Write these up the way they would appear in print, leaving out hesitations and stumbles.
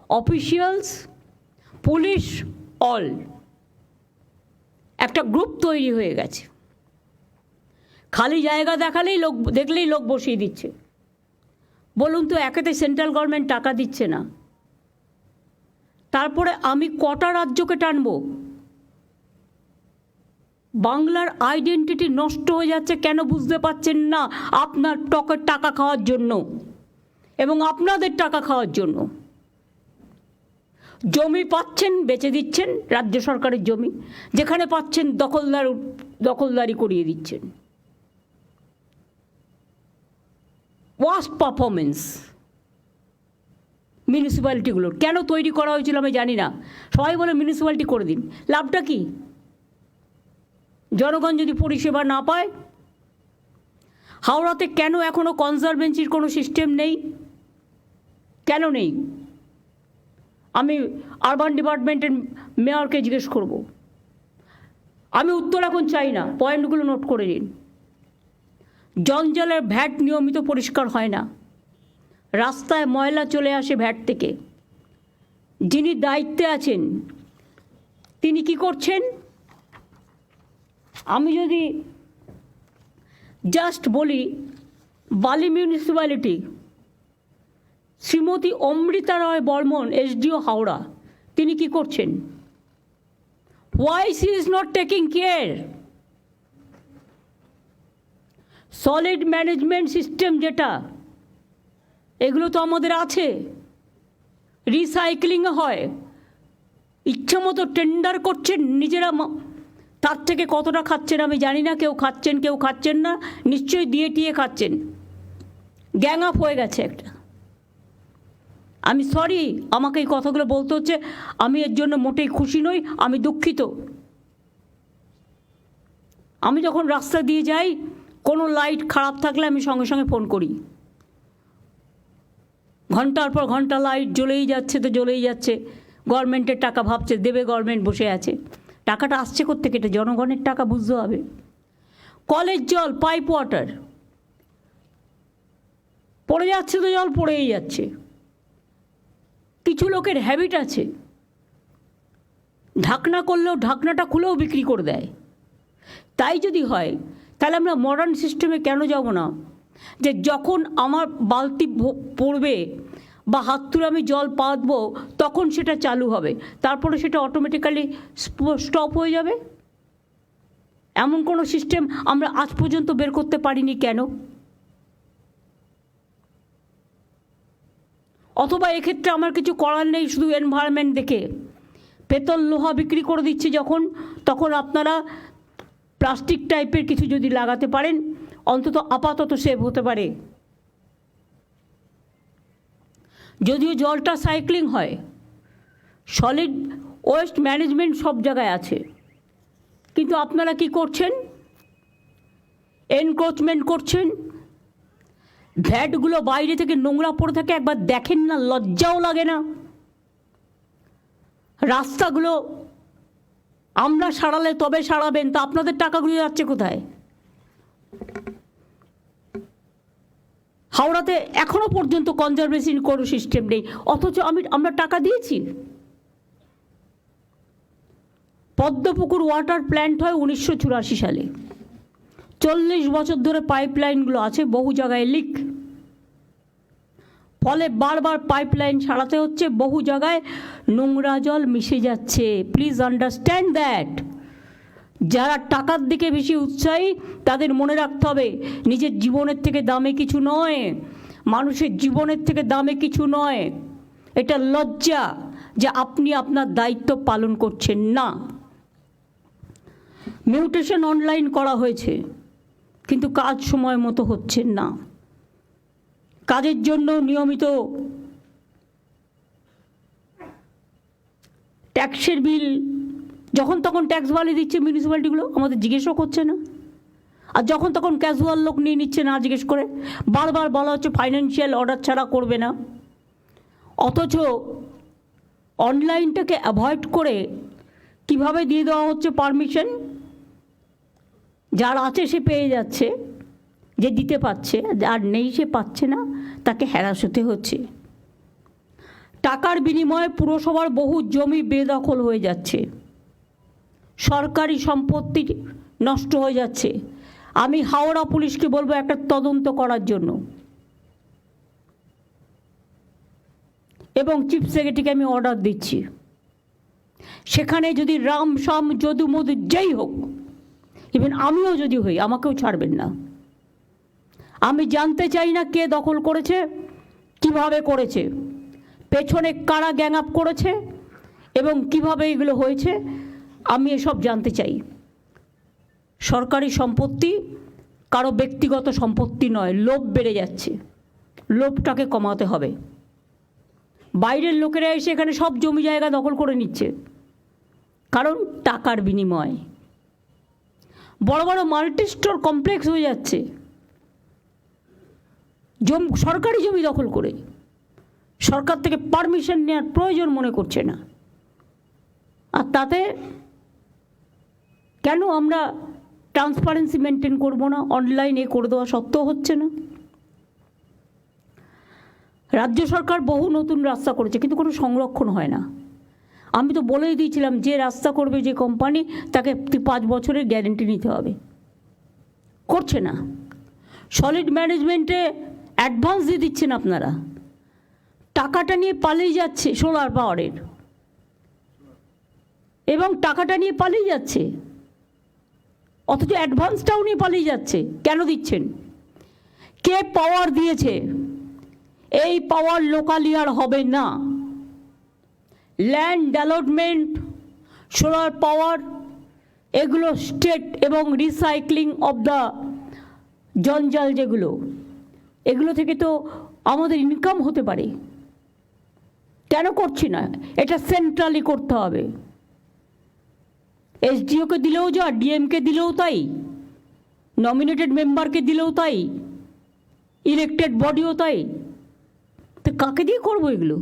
Officials, police, all একটা group তৈরি হয়ে গেছে। খালি জায়গা দেখলেই লোক বসিয়ে দিচ্ছে। বলুন তো, একেতে সেন্ট্রাল গভর্নমেন্ট টাকা দিচ্ছে না, তারপরে আমি কটা রাজ্যকে টানবো? বাংলার আইডেন্টিটি নষ্ট হয়ে যাচ্ছে, কেন বুঝতে পারছেন না? আপনার টকের টাকা খাওয়ার জন্য এবং আপনাদের টাকা খাওয়ার জন্য। জমি পাচ্ছেন, বেচে দিচ্ছেন, রাজ্য সরকারের জমি, যেখানে পাচ্ছেন দখলদারি করিয়ে দিচ্ছেন। ওয়ার্স্ট পারফরমেন্স মিউনিসিপ্যালিটিগুলোর। কেন তৈরি করা হয়েছিল আমি জানি না। সবাই বলে মিউনিসিপ্যালিটি করে দিন, লাভটা কি? জনগণ যদি পরিষেবা না পায়। হাওড়াতে কেন এখনও কনজারভেন্সির কোনো সিস্টেম নেই? কেন নেই? আমি আরবান ডিপার্টমেন্টের মেয়রকে জিজ্ঞেস করব। আমি উত্তর এখন চাই না, পয়েন্টগুলো নোট করে নিন। জঞ্জালের ভ্যাট নিয়মিত পরিষ্কার হয় না, রাস্তায় ময়লা চলে আসে ভ্যাট থেকে। যিনি দায়িত্বে আছেন তিনি কি করছেন? আমি যদি জাস্ট বলি, বালি মিউনিসিপ্যালিটি, শ্রীমতী অমৃতা রায় বর্মন, এসডিও হাওড়া, তিনি কি করছেন? Why she is not taking care? Solid management system যেটা, এগুলো তো আমাদের আছে। রিসাইক্লিং হয়, ইচ্ছা মতো টেন্ডার করছেন নিজেরা। তার থেকে কতটা খাচ্ছেন আমি জানি না। কেউ খাচ্ছেন, কেউ খাচ্ছেন না, নিশ্চয়ই দিয়ে টিয়ে খাচ্ছেন। গ্যাং আপ হয়ে গেছে একটা। আমি সরি, আমাকে এই কথাগুলো বলতে হচ্ছে। আমি এর জন্য মোটেই খুশি নই, আমি দুঃখিত। আমি যখন রাস্তা দিয়ে যাই, কোনো লাইট খারাপ থাকলে আমি সঙ্গে সঙ্গে ফোন করি। ঘন্টার পর ঘন্টা লাইট জ্বলেই যাচ্ছে তো জ্বলেই যাচ্ছে। গভর্নমেন্টের টাকা ভাবছে দেবে, গভর্নমেন্ট বসে আছে। টাকাটা আসছে কোত্থেকে? এটা জনগণের টাকা, বুঝতে হবে। কলের জল, পাইপ ওয়াটার, পড়ে যাচ্ছে তো জল পড়েই যাচ্ছে। কিছু লোকের হ্যাবিট আছে, ঢাকনা করলেও ঢাকনাটা খুলেও বিক্রি করে দেয়। তাই যদি হয় তাহলে আমরা মডার্ন সিস্টেমে কেন যাব না? যে যখন আমার বালতি পড়বে বা হাত তুলে আমি জল পাতবো, তখন সেটা চালু হবে, তারপরে সেটা অটোমেটিক্যালি স্টপ হয়ে যাবে। এমন কোনো সিস্টেম আমরা আজ পর্যন্ত বের করতে পারিনি কেন? অথবা এক্ষেত্রে আমার কিছু করার নেই, শুধু এনভায়রনমেন্ট দেখে পেতল লোহা বিক্রি করে দিচ্ছে যখন, তখন আপনারা প্লাস্টিক টাইপের কিছু যদি লাগাতে পারেন, অন্তত আপাতত সেভ হতে পারে। যদিও জলটা সাইক্লিং হয়, সলিড ওয়েস্ট ম্যানেজমেন্ট সব জায়গায় আছে, কিন্তু আপনারা কি করছেন? এনক্রোচমেন্ট করছেন। ভ্যাটগুলো বাইরে থেকে নোংরা পড়ে থাকে, একবার দেখেন না? লজ্জাও লাগে না? রাস্তাগুলো আমরা সারালে তবে সারাবেন, তা আপনাদের টাকাগুলো যাচ্ছে কোথায়? হাওড়াতে এখনো পর্যন্ত কনজারভেশন কোনো সিস্টেম নেই, অথচ আমরা টাকা দিয়েছি। পদ্মপুকুর ওয়াটার প্ল্যান্ট হয় 1984 সালে। 40 বছর ধরে পাইপলাইনগুলো আছে, বহু জায়গায় লিক, ফলে বারবার পাইপলাইন সারাতে হচ্ছে। বহু জায়গায় নোংরা জল মিশে যাচ্ছে। Please understand that. যারা টাকার দিকে বেশি উৎসাহী তাদের মনে রাখতে হবে, নিজের জীবনের থেকে দামে কিছু নয়, মানুষের জীবনের থেকে দামে কিছু নয়। এটা লজ্জা যে আপনি আপনার দায়িত্ব পালন করছেন না। মিউটেশন অনলাইন করা হয়েছে, কিন্তু কাজ সময় মতো হচ্ছে না। কাজের জন্য নিয়মিত ট্যাক্সের বিল যখন তখন ট্যাক্স বাড়িয়ে দিচ্ছে মিউনিসিপ্যালিটিগুলো, আমাদের জিজ্ঞেসও করছে না। আর যখন তখন ক্যাজুয়াল লোক নিয়ে নিচ্ছে না জিজ্ঞেস করে। বারবার বলা হচ্ছে ফাইন্যান্সিয়াল অর্ডার ছাড়া করবে না, অথচ অনলাইনটাকে অ্যাভয়েড করে কিভাবে দিয়ে দেওয়া হচ্ছে পারমিশন। যার আছে সে পেয়ে যাচ্ছে, যে দিতে পারছে, আর নেই সে পাচ্ছে না, তাকে হ্যারাস হতে হচ্ছে। টাকার বিনিময়ে পুরসভার বহু জমি বেদখল হয়ে যাচ্ছে, সরকারি সম্পত্তি নষ্ট হয়ে যাচ্ছে। আমি হাওড়া পুলিশকে বলবো একটা তদন্ত করার জন্য, এবং চিফ সেক্রেটারিকে আমি অর্ডার দিচ্ছি, সেখানে যদি রাম শাম যদু মধু যেই হোক, ইভেন আমিও যদি হই, আমাকেও ছাড়বেন না। আমি জানতে চাই না কে দখল করেছে, কিভাবে করেছে, পেছনে কারা গ্যাং আপ করেছে এবং কিভাবে এগুলো হয়েছে, আমি এসব জানতে চাই। সরকারি সম্পত্তি কারো ব্যক্তিগত সম্পত্তি নয়। লোভ বেড়ে যাচ্ছে, লোভটাকে কমাতে হবে। বাইরের লোকেরা এসে এখানে সব জমি জায়গা দখল করে নিচ্ছে, কারণ টাকার বিনিময়। বড় বড় মাল্টি স্টোর কমপ্লেক্স হয়ে যাচ্ছে সরকারি জমি দখল করে। সরকার থেকে পারমিশন নেওয়ার প্রয়োজন মনে করছে না। আর তাতে কেন আমরা ট্রান্সপারেন্সি মেনটেন করব না? অনলাইনে করে দেওয়া সত্ত্বেও হচ্ছে না। রাজ্য সরকার বহু নতুন রাস্তা করেছে, কিন্তু কোনো সংরক্ষণ হয় না। আমি তো বলেই দিয়েছিলাম, যে রাস্তা করবে যে কোম্পানি, তাকে 5 বছরের গ্যারেন্টি নিতে হবে। করছে না। সলিড ম্যানেজমেন্টে অ্যাডভান্স দিয়ে দিচ্ছেন আপনারা, টাকাটা নিয়ে পালিয়ে যাচ্ছে সোলার পাওয়ারের, এবং টাকাটা নিয়ে পালিয়ে যাচ্ছে, অথচ অ্যাডভান্সটাও নিয়ে পালিয়ে যাচ্ছে। কেন দিচ্ছেন? কে পাওয়ার দিয়েছে? এই পাওয়ার লোকালি আর হবে না। ল্যান্ড ডেভেলপমেন্ট, সোলার পাওয়ার, এগুলো স্টেট এবং রিসাইক্লিং অফ দ্য জঞ্জাল, যেগুলো, এগুলো থেকে তো আমাদের ইনকাম হতে পারে। কেন করছি না? এটা সেন্ট্রালি করতে হবে। এসডিওকে দিলেও যা, ডিএমকে দিলেও তাই, নমিনেটেড মেম্বারকে দিলেও তাই, ইলেক্টেড বডিও তাই। তো কাকে দিয়ে করবো এগুলো?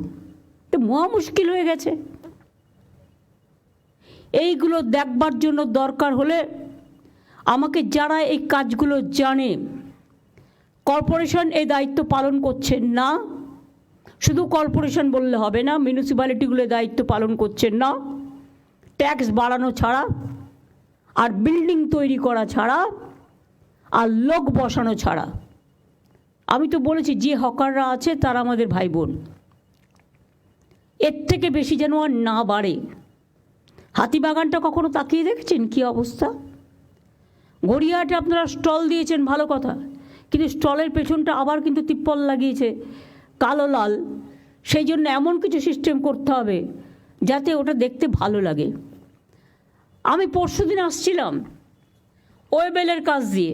তো মহা মুশকিল হয়ে গেছে। এইগুলো দেখবার জন্য দরকার হলে আমাকে যারা এই কাজগুলো জানে, কর্পোরেশন এই দায়িত্ব পালন করছেন না, শুধু কর্পোরেশন বললে হবে না, মিউনিসিপ্যালিটিগুলো দায়িত্ব পালন করছেন না, ট্যাক্স বাড়ানো ছাড়া, আর বিল্ডিং তৈরি করা ছাড়া, আর লোক বসানো ছাড়া। আমি তো বলেছি, যে হকাররা আছে তারা আমাদের ভাই বোন, এর থেকে বেশি যেন আর না বাড়ে। হাতিবাগানটা কখনো তাকিয়ে দেখেছেন কী অবস্থা? গড়িয়াহাটে আপনারা স্টল দিয়েছেন, ভালো কথা, কিন্তু স্টলের পেছনটা আবার কিন্তু তিপ্পল লাগিয়েছে কালো লাল। সেই জন্য এমন কিছু সিস্টেম করতে হবে যাতে ওটা দেখতে ভালো লাগে। আমি পরশুদিন আসছিলাম ওয়েবেলের কাজ দিয়ে,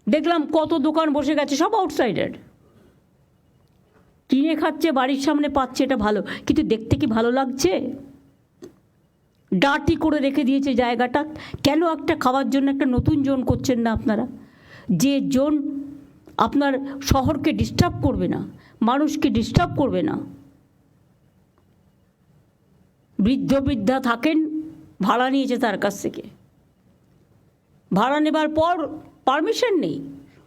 দেখলাম কত দোকান বসে গেছে, সব আউটসাইডার, কিনে খাচ্ছে, বাড়ির সামনে পাচ্ছে, এটা ভালো, কিন্তু দেখতে কি ভালো লাগছে? ডার্টি করে রেখে দিয়েছে জায়গাটা। কেন একটা খাওয়ার জন্য একটা নতুন জোন করছেন না আপনারা? যে জোন আপনার শহরকে ডিস্টার্ব করবে না, মানুষকে ডিস্টার্ব করবে না। বৃদ্ধ বৃদ্ধা থাকেন, ভাড়া নিয়েছে তার কাছ থেকে, ভাড়া নেবার পর পারমিশন নেই,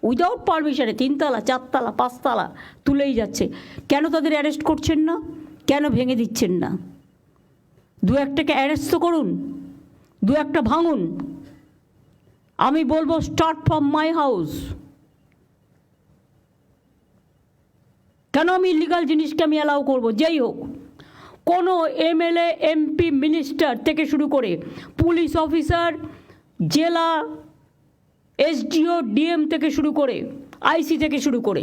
উইদাউট পারমিশনে 3 তলা 4 তলা 5 তলা তুলেই যাচ্ছে। কেন তাদের অ্যারেস্ট করছেন না? কেন ভেঙে দিচ্ছেন না? 2-1টাকে অ্যারেস্ট তো করুন, 2-1টা ভাঙুন। আমি বলবো স্টার্ট ফ্রম মাই হাউস। কেন আমি ইলিগাল জিনিসকে আমি অ্যালাউ করবো? যেই হোক, কোনো এমএলএ, এমপি, মিনিস্টার থেকে শুরু করে পুলিশ অফিসার, জেলা এসডিও, ডিএম থেকে শুরু করে আইসি থেকে শুরু করে,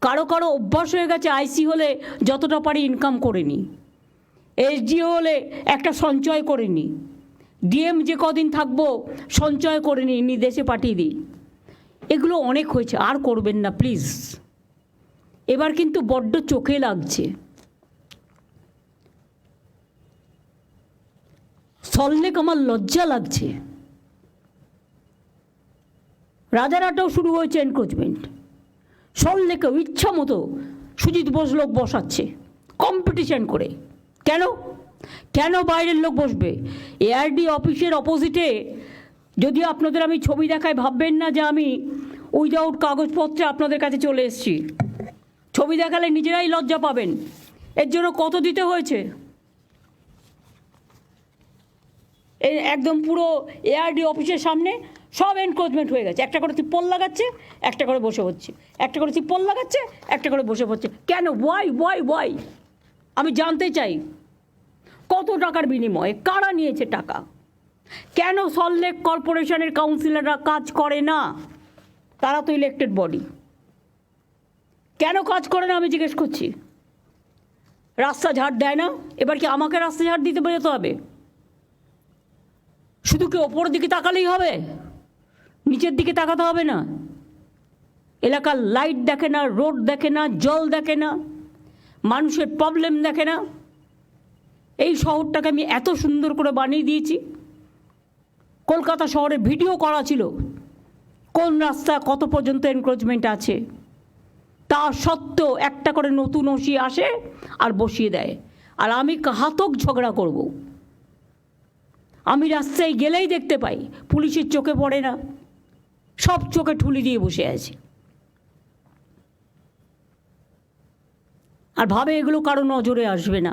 কারো কারো অভ্যাস হয়ে গেছে আইসি হলে যতটা পারি ইনকাম করে নি, এসডিও হলে একটা সঞ্চয় করে নি, ডিএম যে কদিন থাকবো সঞ্চয় করে নি, দেশে পাঠিয়ে দিই। এগুলো অনেক হয়েছে, আর করবেন না প্লিজ। এবার কিন্তু বড্ড চোখে লাগছে। সল্টলেক আমার লজ্জা লাগছে। রাজারহাটেও শুরু হয়েছে এনক্রোচমেন্ট, সল্টলেকেও ইচ্ছা মতো সুজিত বোস লোক বসাচ্ছে কম্পিটিশন করে। কেন? কেন বাইরের লোক বসবে? এআরডি অফিসের অপোজিটে, যদিও আপনাদের আমি ছবি দেখাই, ভাববেন না যে আমি উইদাউট কাগজপত্রে আপনাদের কাছে চলে এসেছি। ছবি দেখালে নিজেরাই লজ্জা পাবেন। এর জন্য কত দিতে হয়েছে? এই একদম পুরো এআরডি অফিসের সামনে সব এনক্রোচমেন্ট হয়ে গেছে, একটা করে তিপ্পল লাগাচ্ছে, একটা করে বসে হচ্ছে, একটা করে তিপ্পল লাগাচ্ছে, একটা করে বসে পড়ছে। কেন? ওয়াই? আমি জানতে চাই কত টাকার বিনিময়ে কারা নিয়েছে টাকা? কেন সল্টলেক কর্পোরেশনের কাউন্সিলররা কাজ করে না? তারা তো ইলেক্টেড বডি, কেন কাজ করে না আমি জিজ্ঞেস করছি। রাস্তা ঝাড় দেয় না, এবার কি আমাকে রাস্তা ঝাড় দিতে বেরোতে হবে? শুধু কি ওপরের দিকে তাকালেই হবে? নিচের দিকে তাকাতে হবে না? এলাকার লাইট দেখে না, রোড দেখে না, জল দেখে না, মানুষের প্রবলেম দেখে না? এই শহরটাকে আমি এত সুন্দর করে বানিয়ে দিয়েছি, কলকাতা শহরে ভিডিও করা ছিল কোন রাস্তা কত পর্যন্ত এনক্রোচমেন্ট আছে, তা সত্ত্বেও একটা করে নতুন ওসি আসে আর বসিয়ে দেয়, আর আমি ঘাতক ঝগড়া করব। আমি রাস্তায় গেলেই দেখতে পাই পুলিশের চোখে পড়ে না, সব চোখে ঠুলি দিয়ে বসে আছে, আর ভাবে এগুলো কারো নজরে আসবে না।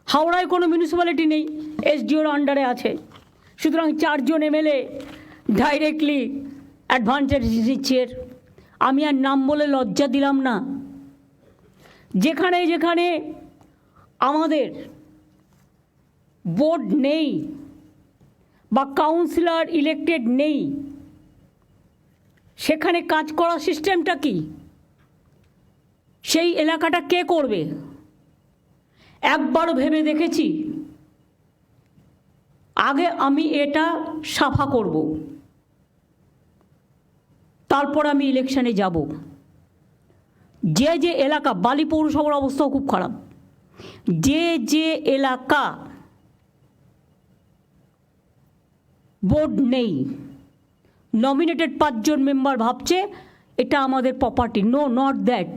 হাওড়ায় কোনো মিউনিসিপ্যালিটি নেই, এসডিওর আন্ডারে আছে, সুতরাং 4 জন এমএলএ ডাইরেক্টলি অ্যাডভান্টেজ দিচ্ছে। আমি আর নাম বলে লজ্জা দিলাম না। যেখানে যেখানে আমাদের বোর্ড নেই বা কাউন্সিলর ইলেক্টেড নেই, সেখানে কাজ করার সিস্টেমটা কি? সেই এলাকাটা কে করবে? একবারও ভেবে দেখেছি আগে আমি এটা সাফা করব, তারপর আমি ইলেকশনে যাব। যে যে এলাকা, বালি পৌরসভার অবস্থাও খুব খারাপ, যে যে এলাকা বোর্ড নেই, নমিনেটেড 5 জন মেম্বার ভাবছে এটা আমাদের প্রপার্টি, নো নট দ্যাট।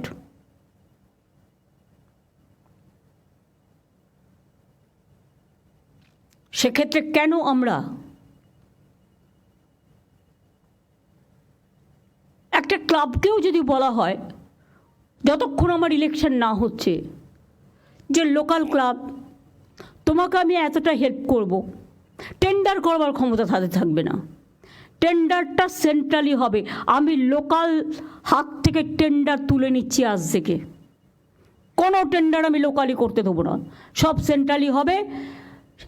সেক্ষেত্রে কেন আমরা একটা ক্লাবকেও যদি বলা হয় যতক্ষণ আমার ইলেকশন না হচ্ছে যে লোকাল ক্লাব, তোমাকে আমি এতটা হেল্প করব, টেন্ডার করবার ক্ষমতা তাদের থাকবে না, টেন্ডারটা সেন্ট্রালি হবে। আমি লোকাল হাত থেকে টেন্ডার তুলে নিচ্ছি আজ থেকে, কোনো টেন্ডার আমি লোকালি করতে দেবো না, সব সেন্ট্রালি হবে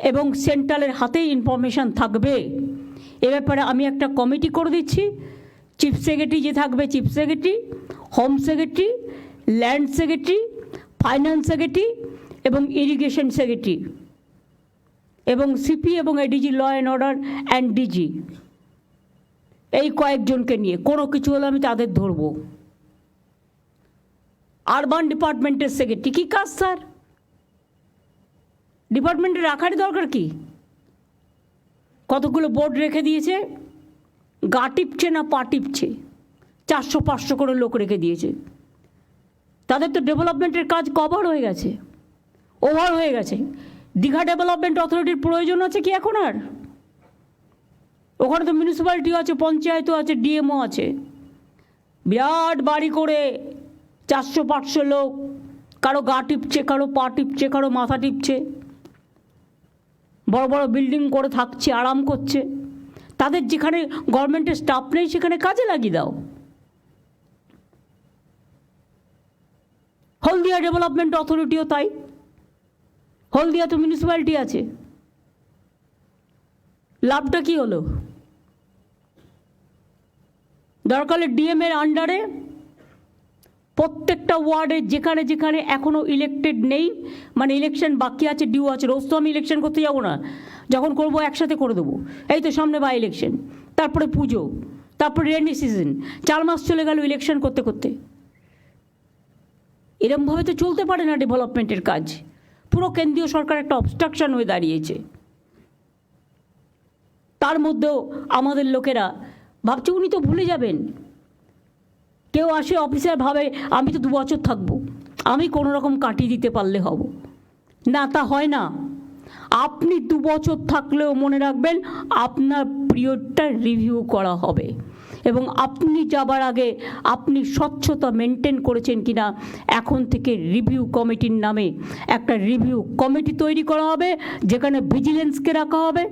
এবং সেন্ট্রালের হাতেই ইনফরমেশান থাকবে। এ ব্যাপারে আমি একটা কমিটি করে দিচ্ছি, চিফ সেক্রেটারি যে থাকবে, chief secretary, home secretary, land secretary, finance secretary এবং ইরিগেশন সেক্রেটারি এবং সিপি এবং ADG, law and order and DG, এই কয়েকজনকে নিয়ে কোনো কিছু হলে আমি তাদের ধরবো। আরবান ডিপার্টমেন্টের সেক্রেটারি কী কাজ স্যার? ডিপার্টমেন্টে রাখারই দরকার কি? কতগুলো বোর্ড রেখে দিয়েছে, গা টিপছে না পা টিপছে, 400-500 করে লোক রেখে দিয়েছে। তাদের তো ডেভেলপমেন্টের কাজ কভার হয়ে গেছে, ওভার হয়ে গেছে। দীঘা ডেভেলপমেন্ট অথরিটির প্রয়োজন আছে কি এখন আর? ওখানে তো মিউনিসিপ্যালিটিও আছে, পঞ্চায়েতও আছে, ডিএমও আছে, বিরাট বাড়ি করে 400-500 লোক, কারো গা টিপছে, কারো পা টিপছে, কারো মাথা টিপছে, বড় বড় বিল্ডিং করে থাকছে, আরাম করছে। তাদের যেখানে গভর্নমেন্টের স্টাফ নেই সেখানে কাজে লাগিয়ে দাও। হলদিয়া ডেভেলপমেন্ট অথরিটিও তাই, হলদিয়া তো মিউনিসিপ্যালিটি আছে, লাভটা কি হলো? দরকারে ডিএমের আন্ডারে প্রত্যেকটা ওয়ার্ডে যেখানে যেখানে এখনও ইলেক্টেড নেই, মানে ইলেকশন বাকি আছে, ডিউ আছে, রোজ তো আমি ইলেকশন করতে যাবো না, যখন করবো একসাথে করে দেবো। এই তো সামনে বাই ইলেকশন, তারপরে পুজো, তারপরে রেনি সিজন, 4 মাস চলে গেল ইলেকশন করতে করতে। এরমভাবে তো চলতে পারে না ডেভেলপমেন্টের কাজ। পুরো কেন্দ্রীয় সরকার একটা অবস্ট্রাকশন হয়ে দাঁড়িয়েছে। তার মধ্যেও আমাদের লোকেরা ভাবছে উনি তো ভুলে যাবেন। কেউ আসে অফিসার ভাবে আমি তো 2 বছর থাকবো, আমি কোনো রকম কাটিয়ে দিতে পারলে হব না, তা হয় না। আপনি 2 বছর থাকলেও মনে রাখবেন আপনার পিরিয়ডটা রিভিউ করা হবে। এবং আপনি যাবার আগে আপনি স্বচ্ছতা মেনটেন করেছেন কিনা এখন থেকে রিভিউ কমিটির নামে একটা রিভিউ কমিটি তৈরি করা হবে, যেখানে ভিজিলেন্সকে রাখা হবে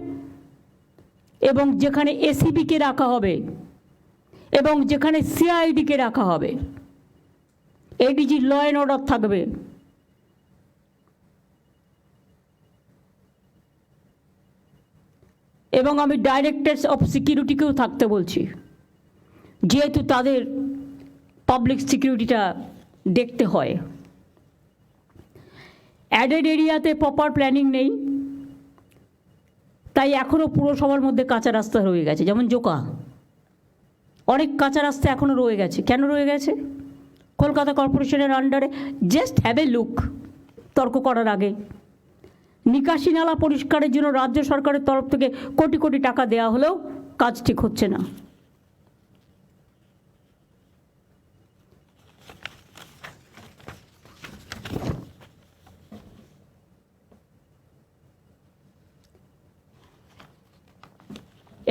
এবং যেখানে এসিবিকে রাখা হবে এবং যেখানে সিআইডিকে রাখা হবে। এডিজি ল অ্যান্ড অর্ডার থাকবে। এবং আমি ডাইরেক্টরস অফ সিকিউরিটিকেও থাকতে বলছি, যেহেতু তাদের পাবলিক সিকিউরিটিটা দেখতে হয়। অ্যাডেড এরিয়াতে প্রপার প্ল্যানিং নেই, তাই এখনও পুরসভার মধ্যে কাঁচা রাস্তা রয়ে গেছে। যেমন জোকা, অনেক কাঁচা রাস্তা এখনও রয়ে গেছে। কেন রয়ে গেছে? কলকাতা কর্পোরেশনের আন্ডারে। জাস্ট হ্যাভ এ লুক তর্ক করার আগে। নিকাশি নালা পরিষ্কারের জন্য রাজ্য সরকারের তরফ থেকে কোটি কোটি টাকা দেওয়া হলেও কাজ ঠিক হচ্ছে না।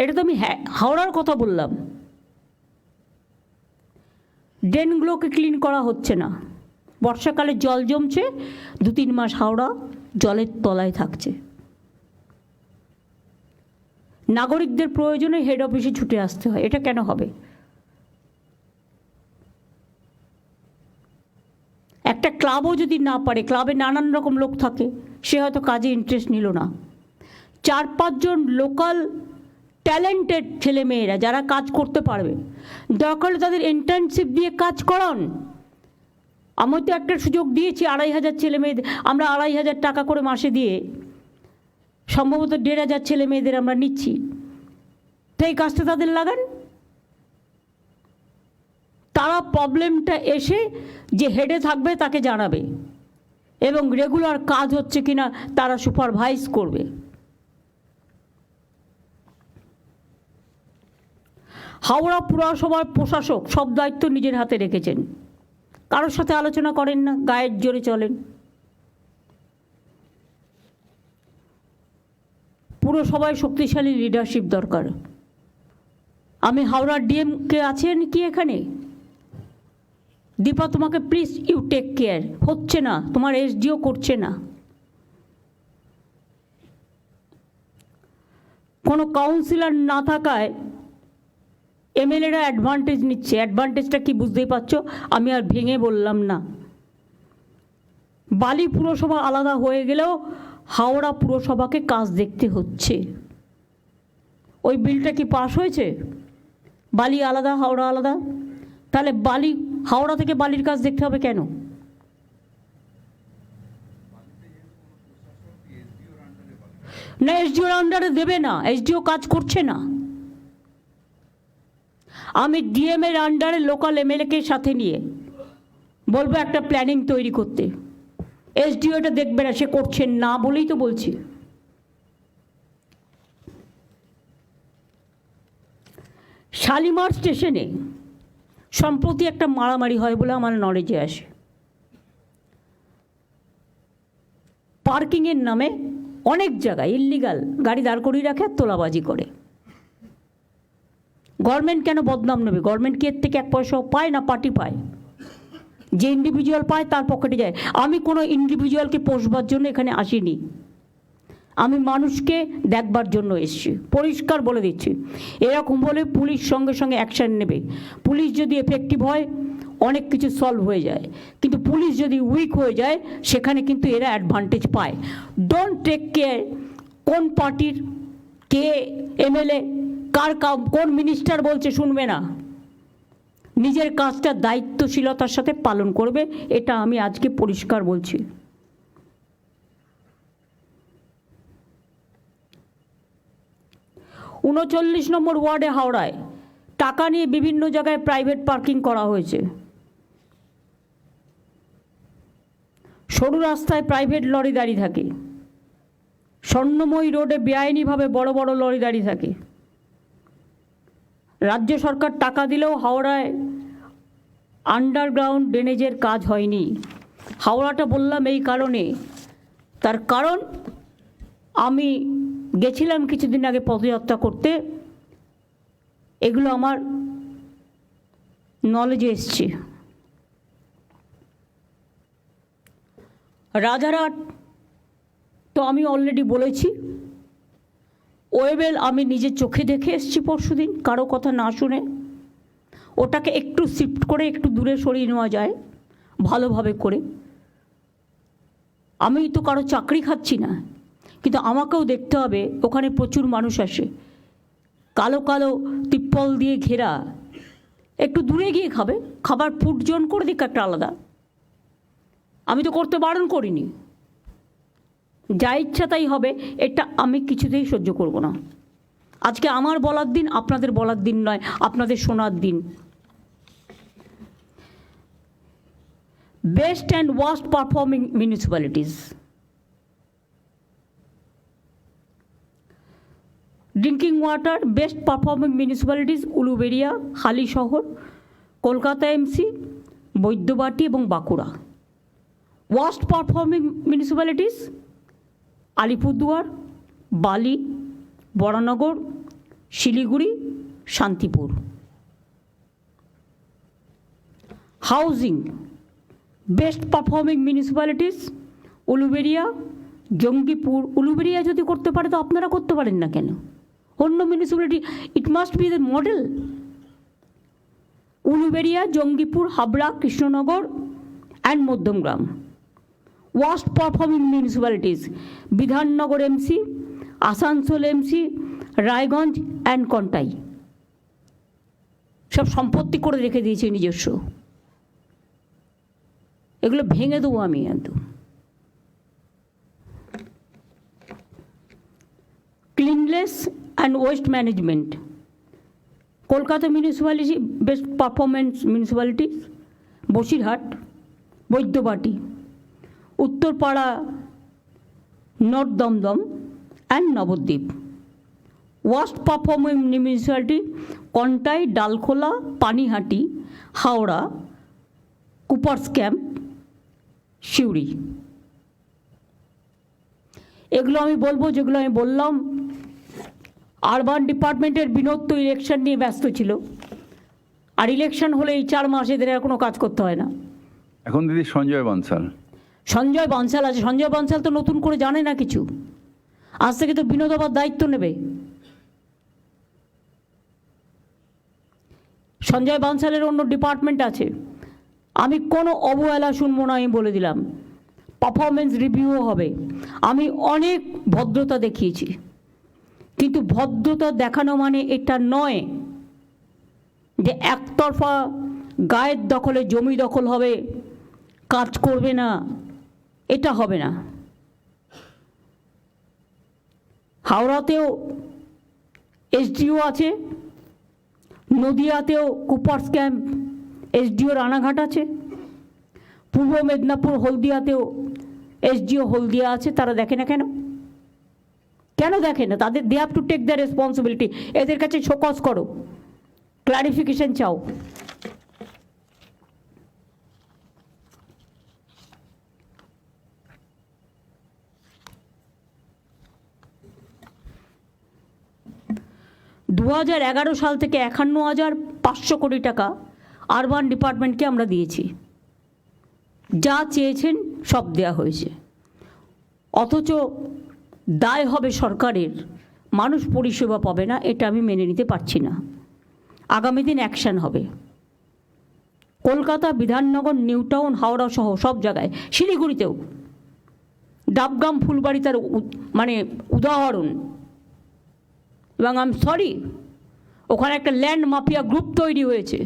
এটা তো আমি হাওড়ার কথা বললাম। ড্রেনগুলোকে ক্লিন করা হচ্ছে না। বর্ষাকালে জল জমছে, 2-3 মাস হাওড়া জলের তলায় থাকছে। নাগরিকদের প্রয়োজনে হেড অফিসে ছুটে আসতে হয়। এটা কেন হবে? একটা ক্লাবও যদি না পারে, ক্লাবে নানান রকম লোক থাকে, সে হয়তো কাজে ইন্টারেস্ট নিল না। 4-5 জন লোকাল ট্যালেন্টেড ছেলেমেয়েরা যারা কাজ করতে পারবে, দরকার হলে তাদের ইন্টার্নশিপ দিয়ে কাজ করান। আমি তো একটা সুযোগ দিয়েছি 2,500 ছেলে মেয়েদের, আমরা 2,500 টাকা করে মাসে দিয়ে সম্ভবত 1,500 ছেলে মেয়েদের আমরা নিচ্ছি। তো এই কাজটা তাদের লাগান। তারা প্রবলেমটা এসে যে হেডে থাকবে তাকে জানাবে এবং রেগুলার কাজ হচ্ছে কিনা তারা সুপারভাইজ করবে। হাওড়া পুরসভার প্রশাসক সব দায়িত্ব নিজের হাতে রেখেছেন, কারোর সাথে আলোচনা করেন না, গায়ের জোরে চলেন। পুরসভায় শক্তিশালী লিডারশিপ দরকার। আমি হাওড়ার ডিএম কে আছেন কি এখানে? দীপা, তোমাকে প্লিজ ইউ টেক কেয়ার। হচ্ছে না, তোমার এসডিও করছে না। কোনো কাউন্সিলর না থাকায় এমএলএরা অ্যাডভান্টেজ নিচ্ছে। অ্যাডভান্টেজটা কি বুঝতেই পারছো, আমি আর ভেঙে বললাম না। বালি পুরসভা আলাদা হয়ে গেলেও হাওড়া পুরসভাকে কাজ দেখতে হচ্ছে। ওই বিলটা কি পাস হয়েছে? বালি আলাদা, হাওড়া আলাদা। তাহলে বালি হাওড়া থেকে বালির কাজ দেখতে হবে কেন? না, এসডিওর আন্ডারে দেবে না, এসডিও কাজ করছে না। আমি ডিএম এর আন্ডারে লোকাল এমএলএকে সাথে নিয়ে বলবো একটা প্ল্যানিং তৈরি করতে। এসডিও এটা দেখবে না, সে করছেন না বলেই তো বলছি। শালিমার স্টেশনে সম্প্রতি একটা মারামারি হয় বলে আমার নলেজে আসে। পার্কিংয়ের নামে অনেক জায়গায় ইল্লিগাল গাড়ি দাঁড় করিয়ে রাখে আর তোলাবাজি করে। গভর্নমেন্ট কেন বদনাম নেবে? গভর্নমেন্ট কি এর থেকে 1 পয়সাও পায় না? পার্টি পায়। যে ইন্ডিভিজুয়াল পায় তার পকেটে যায়। আমি কোনো ইন্ডিভিজুয়ালকে পোষবার জন্য এখানে আসিনি, আমি মানুষকে দেখবার জন্য এসেছি। পরিষ্কার বলে দিচ্ছি, এরকম বলে পুলিশ সঙ্গে সঙ্গে অ্যাকশান নেবে। পুলিশ যদি এফেক্টিভ হয় অনেক কিছু সলভ হয়ে যায়, কিন্তু পুলিশ যদি উইক হয়ে যায় সেখানে কিন্তু এরা অ্যাডভান্টেজ পায়। ডোন্ট টেক কেয়ার কোন পার্টির কে এমএলএ, কার কোন মিনিস্টার বলছে শুনবে না। নিজের কাজটা দায়িত্বশীলতার সাথে পালন করবে, এটা আমি আজকে পরিষ্কার বলছি। 39 নম্বর ওয়ার্ডে হাওড়ায় টাকা নিয়ে বিভিন্ন জায়গায় প্রাইভেট পার্কিং করা হয়েছে। সরু রাস্তায় প্রাইভেট লরি দাঁড়িয়ে থাকে, স্বর্ণময়ী রোডে বেআইনিভাবে বড় বড় লরি দাঁড়িয়ে থাকে। রাজ্য সরকার টাকা দিলেও হাওড়ায় আন্ডারগ্রাউন্ড ড্রেনেজের কাজ হয়নি। হাওড়াটা বললাম এই কারণে, তার কারণ আমি গেছিলাম কিছুদিন আগে পদযাত্রা করতে। এগুলো আমার নলেজে এসছি। রাজারহাট তো আমি অলরেডি বলেছি, ওয়েবেল আমি নিজের চোখে দেখে এসেছি পরশুদিন, কারো কথা না শুনে। ওটাকে একটু শিফট করে একটু দূরে সরিয়ে নেওয়া যায় ভালোভাবে করে। আমি তো কারো চাকরি খাচ্ছি না, কিন্তু আমাকেও দেখতে হবে ওখানে প্রচুর মানুষ আসে, কালো কালো তিপ্পল দিয়ে ঘেরা, একটু দূরে গিয়ে খাবে, খাবার ফুড জোন করে দিক একটা আলাদা। আমি তো করতে বারণ করিনি, যা ইচ্ছা তাই হবে, এটা আমি কিছুতেই সহ্য করব না। আজকে আমার বলার দিন, আপনাদের বলার দিন নয়, আপনাদের শোনার দিন। Best and worst performing municipalities. Drinking water best performing municipalities Uluberia, Halisahar, Kolkata MC, Baidyabati এবং Bankura. Worst performing municipalities Alipurduar, Bali, Baranagar, Siliguri, Santipur. Housing best performing municipalities Uluberia, Jangipur. Uluberia যদি করতে পারে তো আপনারা করতে পারেন না কেন? অন্য municipality, it must be the model. Uluberia, Jangipur, Habra, Krishnanagar and Madhyamgram. Worst performing municipalities Bidhannagar MC, Asansol MC, Raiganj and Contai. সব সম্পত্তি করে রেখে দিয়েছে নিজস্ব, এগুলো ভেঙে দেবো আমি একদম। Cleanness and waste management Kolkata municipality best performance municipalities Basirhat, Baidyabati, Uttarpara, north Dumdum and Nabadwip. Worst performing municipality Contai, Dalkhola, Panihati, Howrah, Coopers Camp, Suri. এগুলো আমি বলবো যেগুলো আমি বললাম। আরবান ডিপার্টমেন্টের বিনোদ তো ইলেকশন নিয়ে ব্যস্ত ছিল, আর ইলেকশন হলে এই 4 মাস এদের আর কোনো কাজ করতে হয় না। এখন দিদি সঞ্জয় বনসাল আছে। সঞ্জয় বনসাল তো নতুন করে জানে না কিছু, আজ থেকে তো বিনোদ আবার দায়িত্ব নেবে। সঞ্জয় বনসালের অন্য ডিপার্টমেন্ট আছে, আমি কোনো অবহেলা শুনবো না, আমি বলে দিলাম। পারফরমেন্স রিভিউও হবে। আমি অনেক ভদ্রতা দেখিয়েছি, কিন্তু ভদ্রতা দেখানো মানে এটা নয় যে একতরফা গায়ের দখলে জমি দখল হবে, কাজ করবে না, এটা হবে না। হাওড়াতেও এসডিও আছে, নদিয়াতেও কুপার্স ক্যাম্প এসডিও রানাঘাট আছে, পূর্ব মেদিনীপুর হলদিয়াতেও এসডিও হলদিয়া আছে। তারা দেখে না কেন? কেন দেখে না? তাদের they have to take the responsibility. এদের কাছে শোকজ করো, ক্লারিফিকেশন চাও। দু 2011 সাল থেকে 51,500 কোটি টাকা আরবান ডিপার্টমেন্টকে আমরা দিয়েছি। যা চেয়েছেন সব দেওয়া হয়েছে, অথচ দায় হবে সরকারের, মানুষ পরিষেবা পাবে না। এটা আমি মেনে নিতে পারছি না। আগামী দিন অ্যাকশন হবে। কলকাতা, বিধাননগর, নিউ টাউন, হাওড়া সহ সব জায়গায়, শিলিগুড়িতেও ডাবগ্রাম, ফুলবাড়ি তার মানে উদাহরণ। এবং আই এম সরি, ওখানে একটা ল্যান্ড মাফিয়া গ্রুপ তৈরি হয়েছে।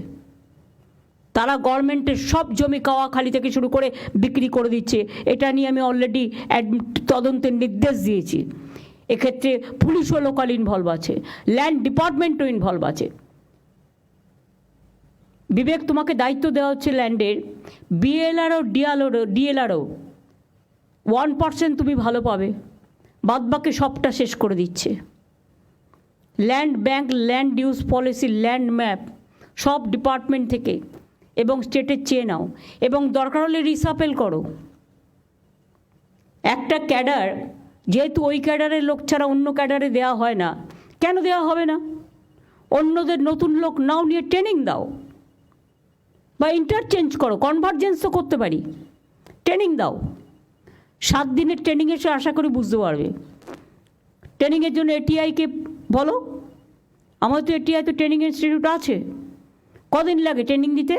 তারা গভর্নমেন্টের সব জমি কাওয়াখালি থেকে শুরু করে বিক্রি করে দিচ্ছে। এটা নিয়ে আমি অলরেডি তদন্তের নির্দেশ দিয়েছি। এক্ষেত্রে পুলিশও লোকাল ইনভলভ আছে, ল্যান্ড ডিপার্টমেন্টও ইনভলভ আছে। বিবেক, তোমাকে দায়িত্ব দেওয়া হচ্ছে ল্যান্ডের, বিএলআরও ডিএলআরও 1% তুমি ভালো পাবে, বাদবাকি সবটা শেষ করে দিচ্ছে। Land bank, land use policy, land map সব ডিপার্টমেন্ট থেকে এবং স্টেটের চেয়ে নাও, এবং দরকার হলে রিসাপেল করো। একটা ক্যাডার যেহেতু ওই ক্যাডারের লোক ছাড়া অন্য ক্যাডারে দেওয়া হয় না, কেন দেওয়া হবে না? অন্যদের নতুন লোক নাও, নিয়ে ট্রেনিং দাও। বা ইন্টারচেঞ্জ করো, কনভার্জেন্স তো করতে পারি। ট্রেনিং দাও, 7 দিনের ট্রেনিং এসে আশা করি বুঝতে পারবে। ট্রেনিংয়ের জন্য এটিআইকে বলো, আমাদের তো এটিআই তো ট্রেনিং ইনস্টিটিউট আছে, কদিন লাগে ট্রেনিং দিতে?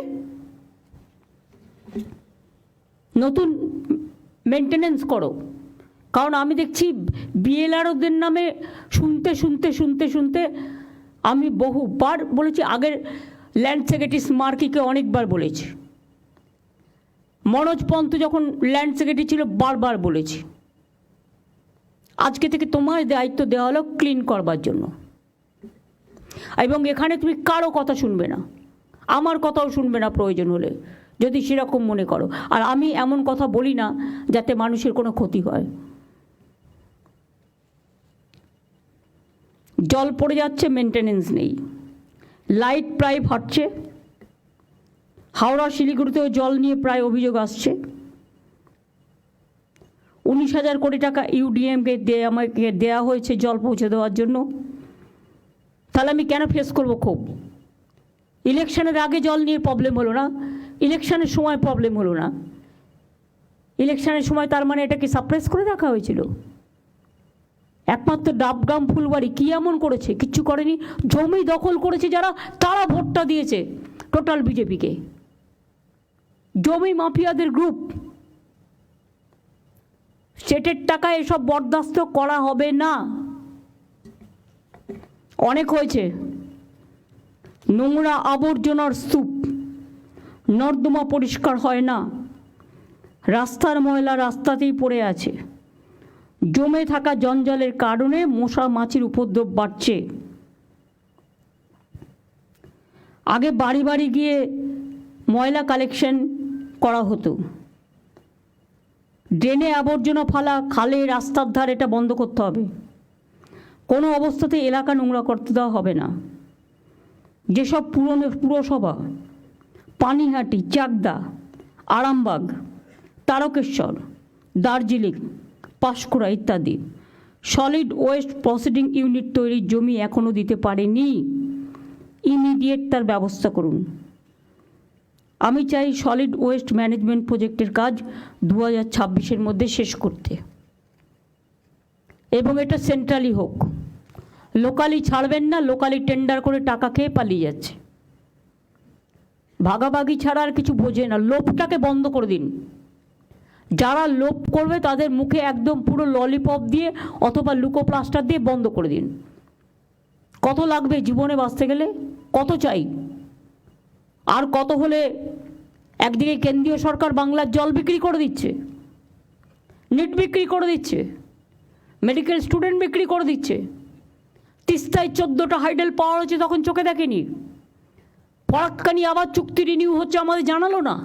নতুন মেনটেনেন্স করো। কারণ আমি দেখছি বিএলআরওদের নামে শুনতে শুনতে শুনতে শুনতে আমি বহুবার বলেছি, আগের ল্যান্ড সেক্রেটারি স্মার্কিকে অনেকবার বলেছি, মনোজ পন্ত যখন ল্যান্ড সেক্রেটারি ছিল বারবার বলেছি। আজকে থেকে তোমার দায়িত্ব দেওয়া হলো ক্লিন করবার জন্য, এবং এখানে তুমি কারো কথা শুনবে না, আমার কথাও শুনবে না প্রয়োজন হলে, যদি সেরকম মনে করো। আর আমি এমন কথা বলি না যাতে মানুষের কোনো ক্ষতি হয়। জল পড়ে যাচ্ছে, মেনটেনেন্স নেই, লাইট প্রায় ফাটছে, হাওড়া শিলিগুড়িতেও জল নিয়ে প্রায় অভিযোগ আসছে। 19,000 কোটি টাকা ইউডিএমকে আমাকে দেওয়া হয়েছে জল পৌঁছে দেওয়ার জন্য। তাহলে আমি কেন ফেস করবো ক্ষোভ? ইলেকশনের আগে জল নিয়ে প্রবলেম হলো না, ইলেকশনের সময় প্রবলেম হলো না। ইলেকশনের সময় তার মানে এটাকে সাপ্রেস করে রাখা হয়েছিল? একমাত্র ডাবগ্রাম ফুলবাড়ি কী এমন করেছে? কিচ্ছু করেনি। জমি দখল করেছে যারা, তারা ভোটটা দিয়েছে টোটাল বিজেপিকে। জমি মাফিয়াদের গ্রুপ, স্টেটের টাকায় এসব বরদাস্ত করা হবে না। অনেক হয়েছে। নোংরা আবর্জনার স্তূপ, নর্দমা পরিষ্কার হয় না, রাস্তার ময়লা রাস্তাতেই পড়ে আছে, জমে থাকা জঞ্জালের কারণে মশা মাছির উপদ্রব বাড়ছে। আগে বাড়ি বাড়ি গিয়ে ময়লা কালেকশন করা হতো, ড্রেনে আবর্জনা ফালা, খালে রাস্তার ধার, এটা বন্ধ করতে হবে। কোনো অবস্থাতে এলাকা নোংরা করতে দেওয়া হবে না। যেসব পুরসভা, পানিহাটি, চাকদা, আরামবাগ, তারকেশ্বর, দার্জিলিং, পাঁশকুড়া ইত্যাদি সলিড ওয়েস্ট প্রসেসিং ইউনিট তৈরির জমি এখনও দিতে পারেনি, ইমিডিয়েট তার ব্যবস্থা করুন। আমি চাই সলিড ওয়েস্ট ম্যানেজমেন্ট প্রজেক্টের কাজ 2026-এর মধ্যে শেষ করতে, এবং এটা সেন্ট্রালি হোক। লোকালি ছাড়বেন না, লোকালি টেন্ডার করে টাকা খেয়ে পালিয়ে যাচ্ছে। ভাগাভাগি ছাড়া আর কিছু বোঝে না। লোভটাকে বন্ধ করে দিন। যারা লোভ করবে তাদের মুখে একদম পুরো ললিপপ দিয়ে অথবা লুকোপ্লাস্টার দিয়ে বন্ধ করে দিন। কত লাগবে জীবনে বাঁচতে গেলে? কত চাই? আর কত হলে একদিকে কেন্দ্রীয় সরকার বাংলার জল বিক্রি করে দিচ্ছে, নিট বিক্রি করে দিচ্ছে, মেডিকেল স্টুডেন্ট বিক্রি করে দিচ্ছে। তিস্তায় 14টা হাইডেল পাওয়ার হচ্ছে, তখন চোখে দেখেনি। ফরাক্কানি আবার চুক্তি রিনিউ হচ্ছে, আমাদের জানালো না।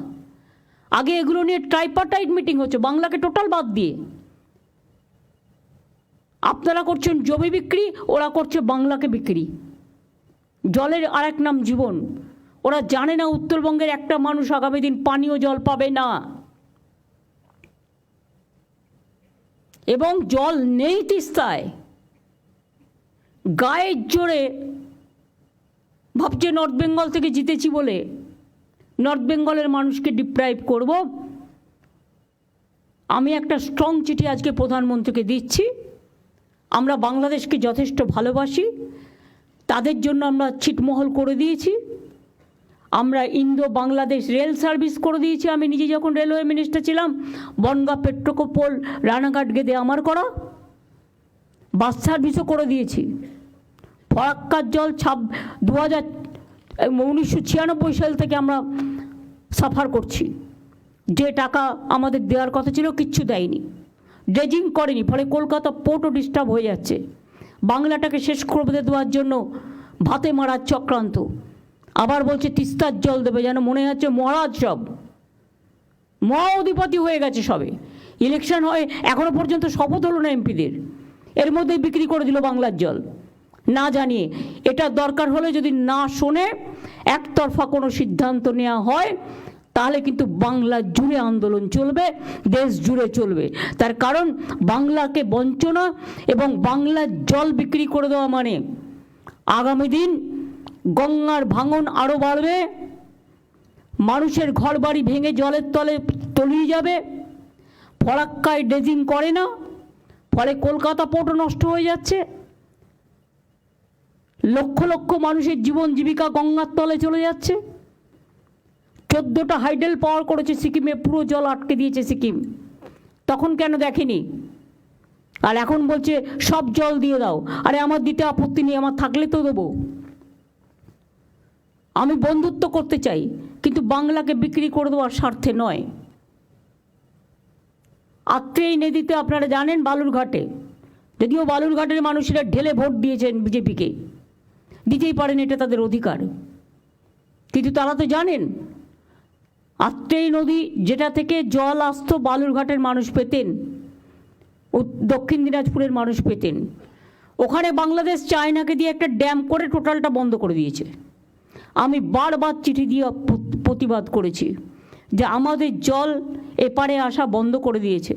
আগে এগুলো নিয়ে ট্রাইপার্টাইট মিটিং হচ্ছে, বাংলাকে টোটাল বাদ দিয়ে। আপনারা করছেন জমি বিক্রি, ওরা করছে বাংলাকে বিক্রি। জলের আরেক নাম জীবন। ওরা জানে না উত্তরবঙ্গের একটা মানুষ আগামী দিন পানীয় জল পাবে না, এবং জল নেই তিস্তায়। গায়ের জোরে ভাবছে নর্থ বেঙ্গল থেকে জিতেছি বলে নর্থ বেঙ্গলের মানুষকে ডিপ্রাইভ করব। আমি একটা স্ট্রং চিঠি আজকে প্রধানমন্ত্রীকে দিচ্ছি। আমরা বাংলাদেশকে যথেষ্ট ভালোবাসি, তাদের জন্য আমরা ছিটমহল করে দিয়েছি। আমরা ইন্দো বাংলাদেশ রেল সার্ভিস করে দিয়েছি। আমি নিজে যখন রেলওয়ে মিনিস্টার ছিলাম, বনগাঁ, পেট্রোকোপল, রানাঘাট গেদে আমার করা। বাস সার্ভিসও করে দিয়েছি। ফরাক্কার জল 1996 সাল থেকে আমরা সাফার করছি। যে টাকা আমাদের দেওয়ার কথা ছিল কিচ্ছু দেয়নি, ড্রেজিং করেনি, ফলে কলকাতা পোর্টও ডিস্টার্ব হয়ে যাচ্ছে। বাংলাটাকে শেষ করে দেওয়ার জন্য ভাতে মারার চক্রান্ত। আবার বলছে তিস্তার জল দেবে, যেন মনে হচ্ছে মহারাজ সব মহা অধিপতি হয়ে গেছে সবে। ইলেকশন হয় এখনো পর্যন্ত শপথ হলো না এমপিদের, এর মধ্যে বিক্রি করে দিল বাংলার জল না জানিয়ে। এটা দরকার হলে যদি না শোনে একতরফা কোনো সিদ্ধান্ত নেওয়া হয়, তাহলে কিন্তু বাংলা জুড়ে আন্দোলন চলবে, দেশ জুড়ে চলবে। তার কারণ বাংলাকে বঞ্চনা এবং বাংলার জল বিক্রি করে দেওয়া মানে আগামী দিন গঙ্গার ভাঙন আরও বাড়বে, মানুষের ঘর বাড়ি ভেঙে জলের তলে তলিয়ে যাবে। ফরাক্কায় ড্রেজিং করে না, ফলে কলকাতা পোর্টও নষ্ট হয়ে যাচ্ছে। লক্ষ লক্ষ মানুষের জীবন জীবিকা গঙ্গার তলে চলে যাচ্ছে। 14টা হাইডেল পাওয়ার করেছে সিকিমে, পুরো জল আটকে দিয়েছে সিকিম। তখন কেন দেখেনি? আর এখন বলছে সব জল দিয়ে দাও। আরে আমার দিতে আপত্তি নেই, আমার থাকলে তো দেবো। আমি বন্ধুত্ব করতে চাই, কিন্তু বাংলাকে বিক্রি করে দেওয়ার স্বার্থে নয়। আত্রেই নদীতে আপনারা জানেন বালুরঘাটে, যদিও বালুরঘাটের মানুষেরা ঢেলে ভোট দিয়েছেন বিজেপিকে, দিতেই পারেন, এটা তাদের অধিকার, কিন্তু তারা তো জানেন আত্রেই নদী যেটা থেকে জল আসতো বালুরঘাটের মানুষ পেতেন, দক্ষিণ দিনাজপুরের মানুষ পেতেন, ওখানে বাংলাদেশ চায়নাকে দিয়ে একটা ড্যাম করে টোটালটা বন্ধ করে দিয়েছে। আমি বারবার চিঠি দিয়ে প্রতিবাদ করেছি যে আমাদের জল এপারে আসা বন্ধ করে দিয়েছে।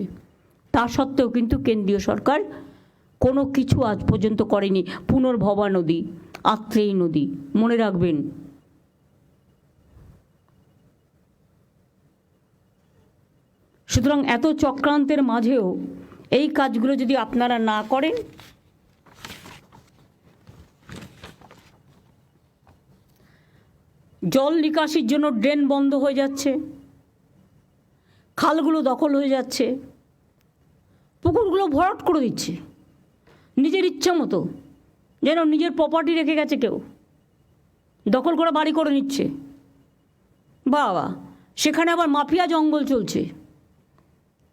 তা সত্ত্বেও কিন্তু কেন্দ্রীয় সরকার কোনো কিছু আজ পর্যন্ত করেনি। পুনর্ভবা নদী, আত্রেই নদী, মনে রাখবেন। সুতরাং এত চক্রান্তের মাঝেও এই কাজগুলো যদি আপনারা না করেন, জল নিকাশির জন্য ড্রেন বন্ধ হয়ে যাচ্ছে, খালগুলো দখল হয়ে যাচ্ছে, পুকুরগুলো ভরাট করে দিচ্ছে নিজের ইচ্ছা মতো, যেন নিজের প্রপার্টি রেখে গেছে কেউ, দখল করে বাড়ি করে নিচ্ছে। বাবা, সেখানে আবার মাফিয়া জঙ্গল চলছে।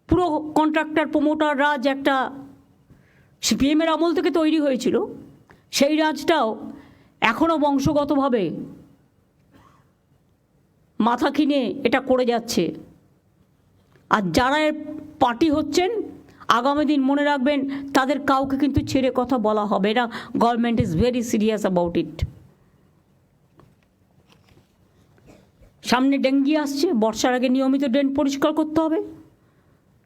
পুরো কন্ট্রাক্টর প্রমোটার রাজ একটা সিপিএমের আমল থেকে তৈরি হয়েছিল, সেই রাজটাও এখনও বংশগতভাবে মাথা কিনে এটা করে যাচ্ছে। আর যারা এর পার্টি হচ্ছেন, আগামী দিন মনে রাখবেন তাদের কাউকে কিন্তু ছেড়ে কথা বলা হবে না। Government is very serious about it. সামনে ডেঙ্গি আসছে, বর্ষার আগে নিয়মিত ড্রেন পরিষ্কার করতে হবে।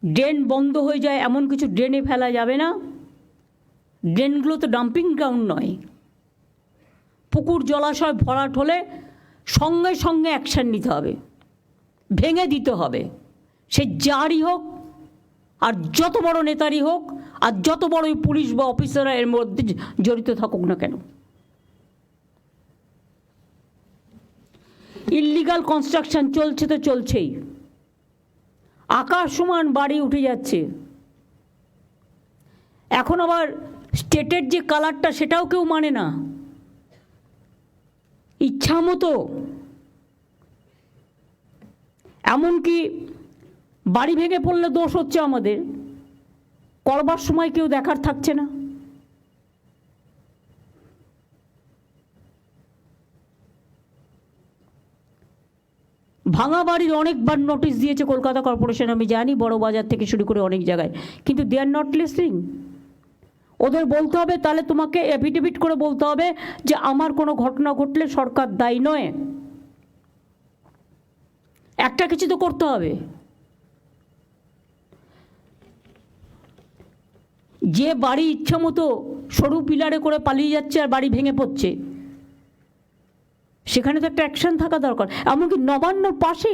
ড্রেন বন্ধ হয়ে যায় এমন কিছু ড্রেনে ফেলা যাবে না। ড্রেনগুলো তো ডাম্পিং গ্রাউন্ড নয়। পুকুর জলাশয় ভরাট হলে সঙ্গে সঙ্গে অ্যাকশান নিতে হবে, ভেঙে দিতে হবে। সে যারই হোক, আর যত বড় নেতারই হোক, আর যত বড়ই পুলিশ বা অফিসাররা এর মধ্যে জড়িত থাকুক না কেন। ইল্লিগাল কনস্ট্রাকশন চলছে তো চলছেই, আকাশ সমান বাড়ি উঠে যাচ্ছে। এখন আবার স্টেটের যে কালারটা সেটাও কেউ মানে না, ইচ্ছা মতো। এমনকি বাড়ি ভেঙে পড়লে দোষ হচ্ছে আমাদের, করবার সময় কেউ দেখার থাকছে না। ভাঙা বাড়ির অনেকবার নোটিশ দিয়েছে কলকাতা কর্পোরেশন, আমি জানি, বড় বাজার থেকে শুরু করে অনেক জায়গায়, কিন্তু দে আর নট লিসনিং। ওদের বলতে হবে, তাহলে তোমাকে এফিডেভিট করে বলতে হবে যে আমার কোনো ঘটনা ঘটলে সরকার দায়ী নয়। একটা কিছু তো করতে হবে। যে বাড়ি ইচ্ছা মতো সরু পিলারে করে পালিয়ে যাচ্ছে আর বাড়ি ভেঙে পড়ছে, সেখানে তো একটা অ্যাকশন থাকা দরকার। এমনকি নবান্নর পাশে,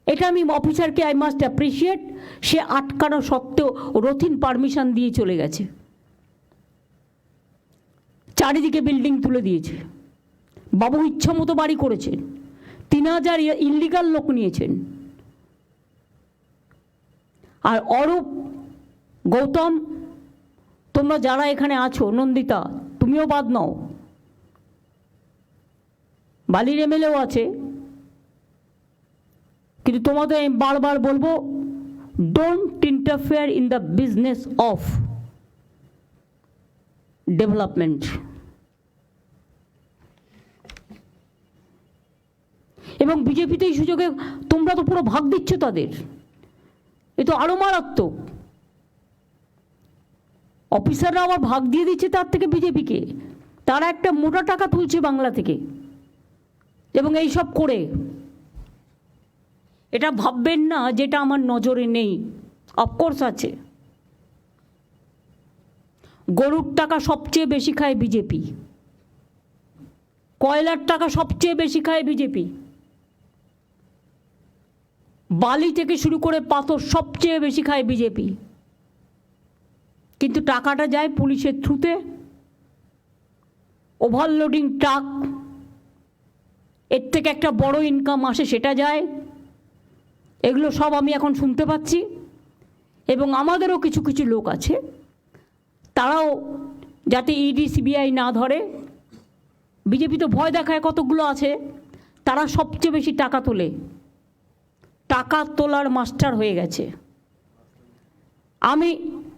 এটা আমি অফিসারকে আই মাস্ট অ্যাপ্রিসিয়েট, সে আটকানো সত্ত্বেও রথিন পারমিশন দিয়ে চলে গেছে, চারিদিকে বিল্ডিং তুলে দিয়েছে। বাবু ইচ্ছা মতো বাড়ি করেছেন, 3000 ইল্লিগাল লোক নিয়েছেন। আর অরূপ, গৌতম, তোমরা যারা এখানে আছো, নন্দিতা তুমিও বাদ নাও, বালির এমএলএও আছে, কিন্তু তোমাদের আমি বারবার বলবো, don't interfere in the business of development. এবং বিজেপিতে এই সুযোগে তোমরা তো পুরো ভাগ দিচ্ছ তাদের, এ তো আরো মারাত্মক। অফিসাররা আবার ভাগ দিয়ে দিচ্ছে তার থেকে বিজেপিকে, তারা একটা মোটা টাকা তুলছে বাংলা থেকে। এবং এই সব করে এটা ভাববেন না যেটা আমার নজরে নেই, অফকোর্স আছে। গরুর টাকা সবচেয়ে বেশি খায় বিজেপি, কয়লার টাকা সবচেয়ে বেশি খায় বিজেপি, বালি থেকে শুরু করে পাথর সবচেয়ে বেশি খায় বিজেপি, কিন্তু টাকাটা যায় পুলিশের থ্রুতে, ওভারলোডিং ট্রাক, এর থেকে একটা বড় ইনকাম আসে সেটা যায়। এগুলো সব আমি এখন শুনতে পাচ্ছি, এবং আমাদেরও কিছু কিছু লোক আছে তারাও যাতে ইডি সিবিআই না ধরে, বিজেপি তো ভয় দেখায় কতগুলো আছে, তারা সবচেয়ে বেশি টাকা তোলে, টাকা তোলার মাস্টার হয়ে গেছে। আমি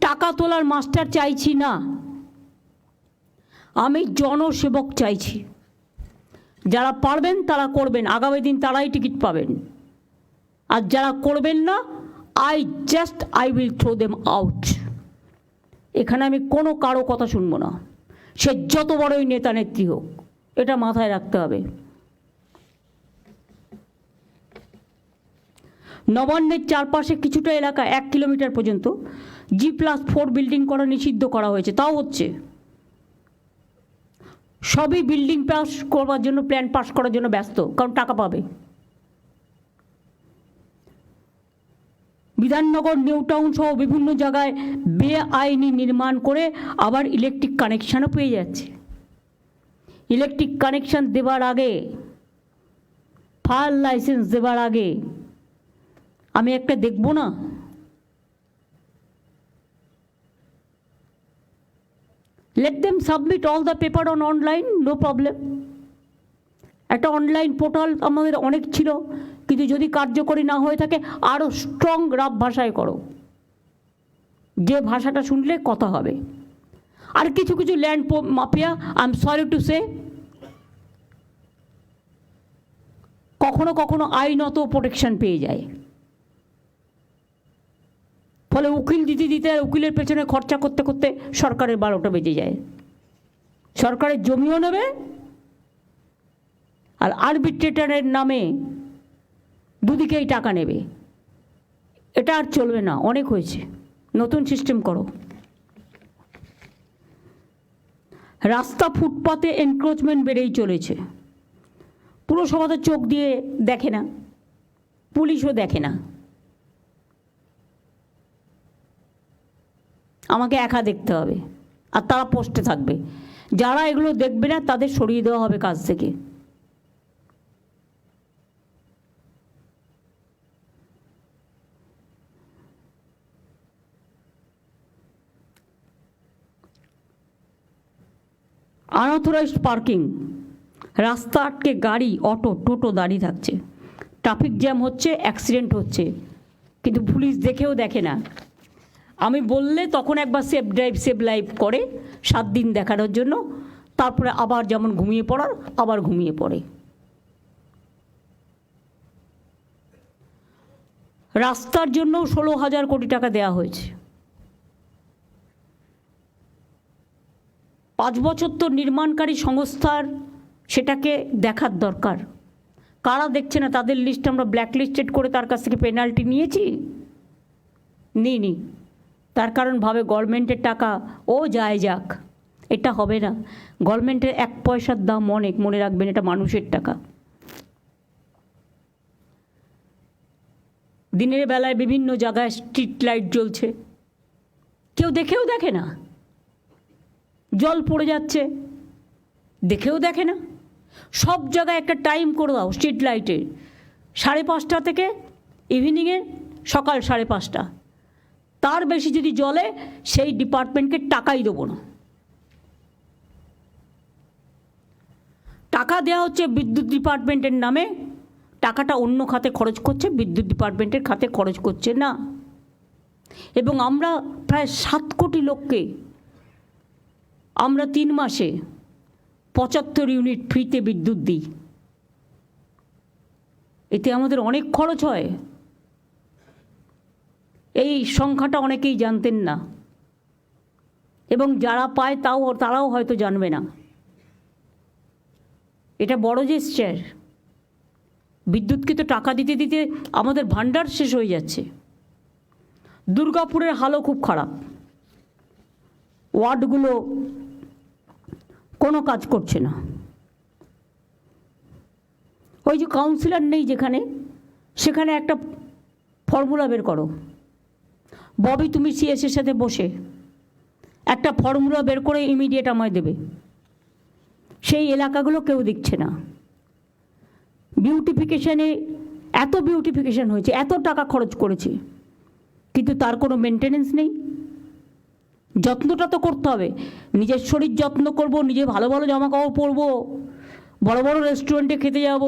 টাকা তোলার মাস্টার চাইছি না, আমি জনসেবক চাইছি। যারা পারবেন তারা করবেন, আগামী দিন তারাই টিকিট পাবেন, আর যারা করবেন না I will throw them out. এখানে আমি কোনো কারো কথা শুনবো না, সে যত বড়ই নেতা নেত্রী হোক, এটা মাথায় রাখতে হবে। নবান্নের চারপাশে কিছুটা এলাকা 1 কিলোমিটার পর্যন্ত G+4 বিল্ডিং করা নিষিদ্ধ করা হয়েছে, তাও হচ্ছে। সবই বিল্ডিং পাস করবার জন্য, প্ল্যান পাস করার জন্য ব্যস্ত, কারণ টাকা পাবে। বিধাননগর, নিউ টাউন সহ বিভিন্ন জায়গায় বেআইনি নির্মাণ করে আবার ইলেকট্রিক কানেকশানও পেয়ে যাচ্ছে। ইলেকট্রিক কানেকশান দেবার আগে, ফায়ার লাইসেন্স দেবার আগে আমি একটা দেখব না? Let them submit all the paper on online, no problem. একটা অনলাইন পোর্টাল আমাদের অনেক ছিল, কিন্তু যদি কার্যকরী না হয়ে থাকে আরও স্ট্রং রাফ ভাষায় করো, যে ভাষাটা শুনলে কথা হবে। আর কিছু কিছু land mafia, I am sorry to say, কখনো কখনো আইনত প্রোটেকশন পেয়ে যায়, ফলে উকিল দিতে দিতে উকিলের পেছনে খরচা করতে করতে সরকারের 12টা বেজে যায়। সরকারের জমিও নেবে, আর আরবিট্রেটরের নামে দুদিকেই টাকা নেবে। এটা আর চলবে না, অনেক হয়েছে, নতুন সিস্টেম করো। রাস্তা ফুটপাতে এনক্রোচমেন্ট বেড়েই চলেছে। পুরসভাতে চোখ দিয়ে দেখে না, পুলিশও দেখে না, আমাকে একা দেখতে হবে, আর তারা পোস্টে থাকবে। যারা এগুলো দেখবে না তাদের সরিয়ে দেওয়া হবে কাজ থেকে। আনঅথরাইজড পার্কিং, রাস্তা আটকে গাড়ি, অটো, টোটো দাঁড়িয়ে থাকছে, ট্রাফিক জ্যাম হচ্ছে, অ্যাক্সিডেন্ট হচ্ছে, কিন্তু পুলিশ দেখেও দেখে না। আমি বললে তখন একবার সেফ ড্রাইভ সেভ লাইফ করে 7 দিন দেখানোর জন্য, তারপরে আবার যেমন ঘুমিয়ে পড়ার আবার ঘুমিয়ে পড়ে। রাস্তার জন্য 16,000 কোটি টাকা দেওয়া হয়েছে। 5 বছর তো নির্মাণকারী সংস্থার সেটাকে দেখার দরকার। কারা দেখছে না তাদের লিস্ট আমরা ব্ল্যাক লিস্টেড করে তার কাছ থেকে পেনাল্টি নিয়েছি? নিইনি। তার কারণ ভাবে গভর্নমেন্টের টাকা ও যায় যাক, এটা হবে না। গভর্নমেন্টের 1 পয়সার দাম অনেক, মনে রাখবেন, এটা মানুষের টাকা। দিনের বেলায় বিভিন্ন জায়গায় স্ট্রিট লাইট জ্বলছে, কেউ দেখেও দেখে না। জল পড়ে যাচ্ছে, দেখেও দেখে না। সব জায়গায় একটা টাইম করে দাও স্ট্রিট লাইটের, 5:30 থেকে ইভিনিংয়ে সকাল 5:30। তার বেশি যদি জ্বলে সেই ডিপার্টমেন্টকে টাকাই দেবো না। টাকা দেওয়া হচ্ছে বিদ্যুৎ ডিপার্টমেন্টের নামে, টাকাটা অন্য খাতে খরচ করছে, বিদ্যুৎ ডিপার্টমেন্টের খাতে খরচ করছে না। এবং আমরা প্রায় 7 কোটি লোককে আমরা 3 মাসে 75 ইউনিট ফ্রিতে বিদ্যুৎ দিই। এতে আমাদের অনেক খরচ হয়। এই সংখ্যাটা অনেকেই জানতেন না, এবং যারা পায় তারাও হয়তো জানবে না। এটা বড় জেস্চার। বিদ্যুৎকে তো টাকা দিতে দিতে আমাদের ভান্ডার শেষ হয়ে যাচ্ছে। দুর্গাপুরের হালও খুব খারাপ, ওয়ার্ডগুলো কোনো কাজ করছে না। ওই যে কাউন্সিলর নেই যেখানে, সেখানে একটা ফর্মুলা বের করো। ববি, তুমি সিএসের সাথে বসে একটা ফর্মুলা বের করে ইমিডিয়েট আমায় দেবে। সেই এলাকাগুলো কেউ দেখছে না। বিউটিফিকেশানে এত বিউটিফিকেশান হয়েছে, এত টাকা খরচ করেছে, কিন্তু তার কোনো মেনটেনেন্স নেই। যত্নটা তো করতে হবে। নিজের শরীর যত্ন করব, নিজে ভালো ভালো জামা কাপড় পরবো, বড় বড় রেস্টুরেন্টে খেতে যাব,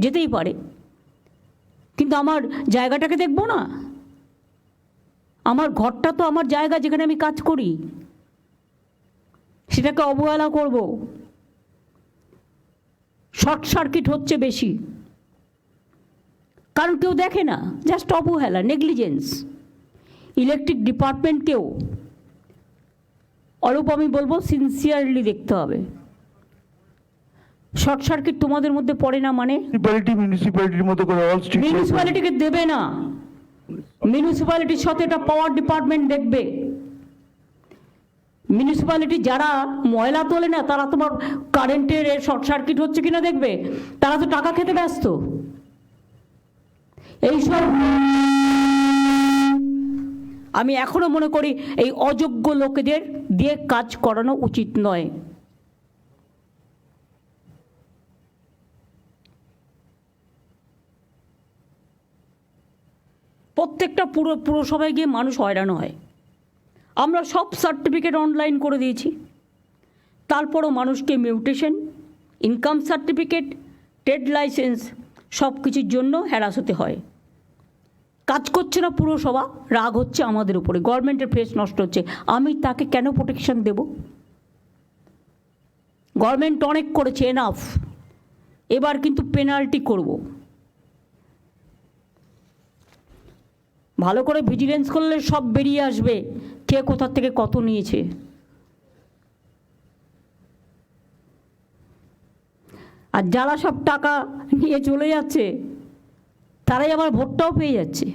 যেতেই পারে, কিন্তু আমার জায়গাটাকে দেখবো না। আমার ঘরটা তো আমার জায়গা, যেখানে আমি কাজ করি, সেটাকে অবহেলা করব। শর্ট সার্কিট হচ্ছে বেশি, কারণ কেউ দেখে না, জাস্ট অবহেলা, নেগলিজেন্স। ইলেকট্রিক ডিপার্টমেন্টকেও অল্প আমি বলবো সিনসিয়ারলি দেখতে হবে। শর্ট সার্কিট তোমাদের মধ্যে পড়ে না মানে? মিউনিসিপ্যালিটির মতো করে অল স্ট্রিট মিউনিসিপ্যালিটিকে দেবে না, মিউনিসিপ্যালিটির সাথে এটা পাওয়ার ডিপার্টমেন্ট দেখবে। মিউনিসিপ্যালিটি যারা ময়লা তোলে না, তারা তোমার কারেন্টের শর্ট সার্কিট হচ্ছে কিনা দেখবে। তারা তো টাকা খেতে ব্যস্ত। এইসব আমি এখনো মনে করি এই অযোগ্য লোকেদের দিয়ে কাজ করানো উচিত নয়। প্রত্যেকটা পুরসভায় গিয়ে মানুষ হয়রান হয়। আমরা সব সার্টিফিকেট অনলাইন করে দিয়েছি, তারপরও মানুষকে mutation, income certificate, trade licence সব কিছুর জন্য হ্যারাস হতে হয়। কাজ করছে না পুরসভা, রাগ হচ্ছে আমাদের উপরে, গভর্নমেন্টের ফেস নষ্ট হচ্ছে। আমি তাকে কেন প্রোটেকশন দেব? গভর্নমেন্ট অনেক করেছে, এনাফ। এবার কিন্তু পেনাল্টি করব। ভালো করে ভিজিলেন্স করলে সব বেরিয়ে আসবে, কে কোথা থেকে কত নিয়েছে। আর যারা সব টাকা নিয়ে চলে যাচ্ছে, তারাই আবার ভোটটাও পেয়ে যাচ্ছে।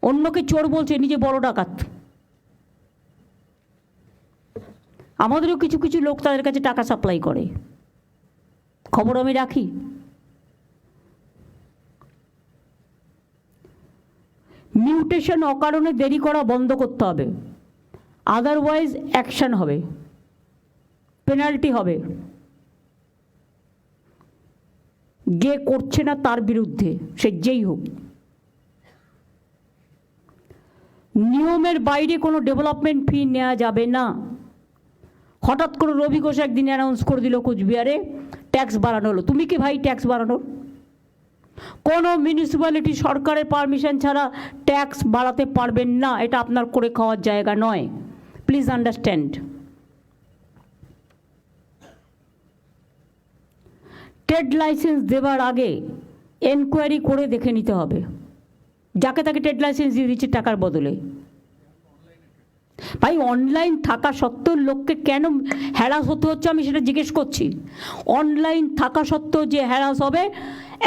অন্যকে চোর বলছে, নিজে বড় ডাকাত। আমাদেরও কিছু কিছু লোক তাদের কাছে টাকা সাপ্লাই করে, খবর আমি রাখি। মিউটেশন অকারণে দেরি করা বন্ধ করতে হবে, আদারওয়াইজ অ্যাকশন হবে, পেনাল্টি হবে। যে করছে না তার বিরুদ্ধে, সে যেই হোক। নিয়মের বাইরে কোনো ডেভেলপমেন্ট ফি নেওয়া যাবে না। হঠাৎ করে রবি ঘোষ একদিন অ্যানাউন্স করে দিল কোচবিহারে ট্যাক্স বাড়ানো হলো। তুমি কি ভাই ট্যাক্স বাড়ানোর? কোনো মিউনিসিপ্যালিটি সরকারের পারমিশন ছাড়া ট্যাক্স বাড়াতে পারবেন না। এটা আপনার করে খাওয়ার জায়গা নয়, প্লিজ আন্ডারস্ট্যান্ড। ট্রেড লাইসেন্স দেওয়ার আগে এনকোয়ারি করে দেখে নিতে হবে, যাকে তাকে ট্রেড লাইসেন্স দিয়ে দিচ্ছে টাকার বদলে। ভাই, অনলাইন থাকা সত্ত্বেও লোককে কেন হ্যারাস হতে হচ্ছে আমি সেটা জিজ্ঞেস করছি। অনলাইন থাকা সত্ত্বেও যে হ্যারাস হবে,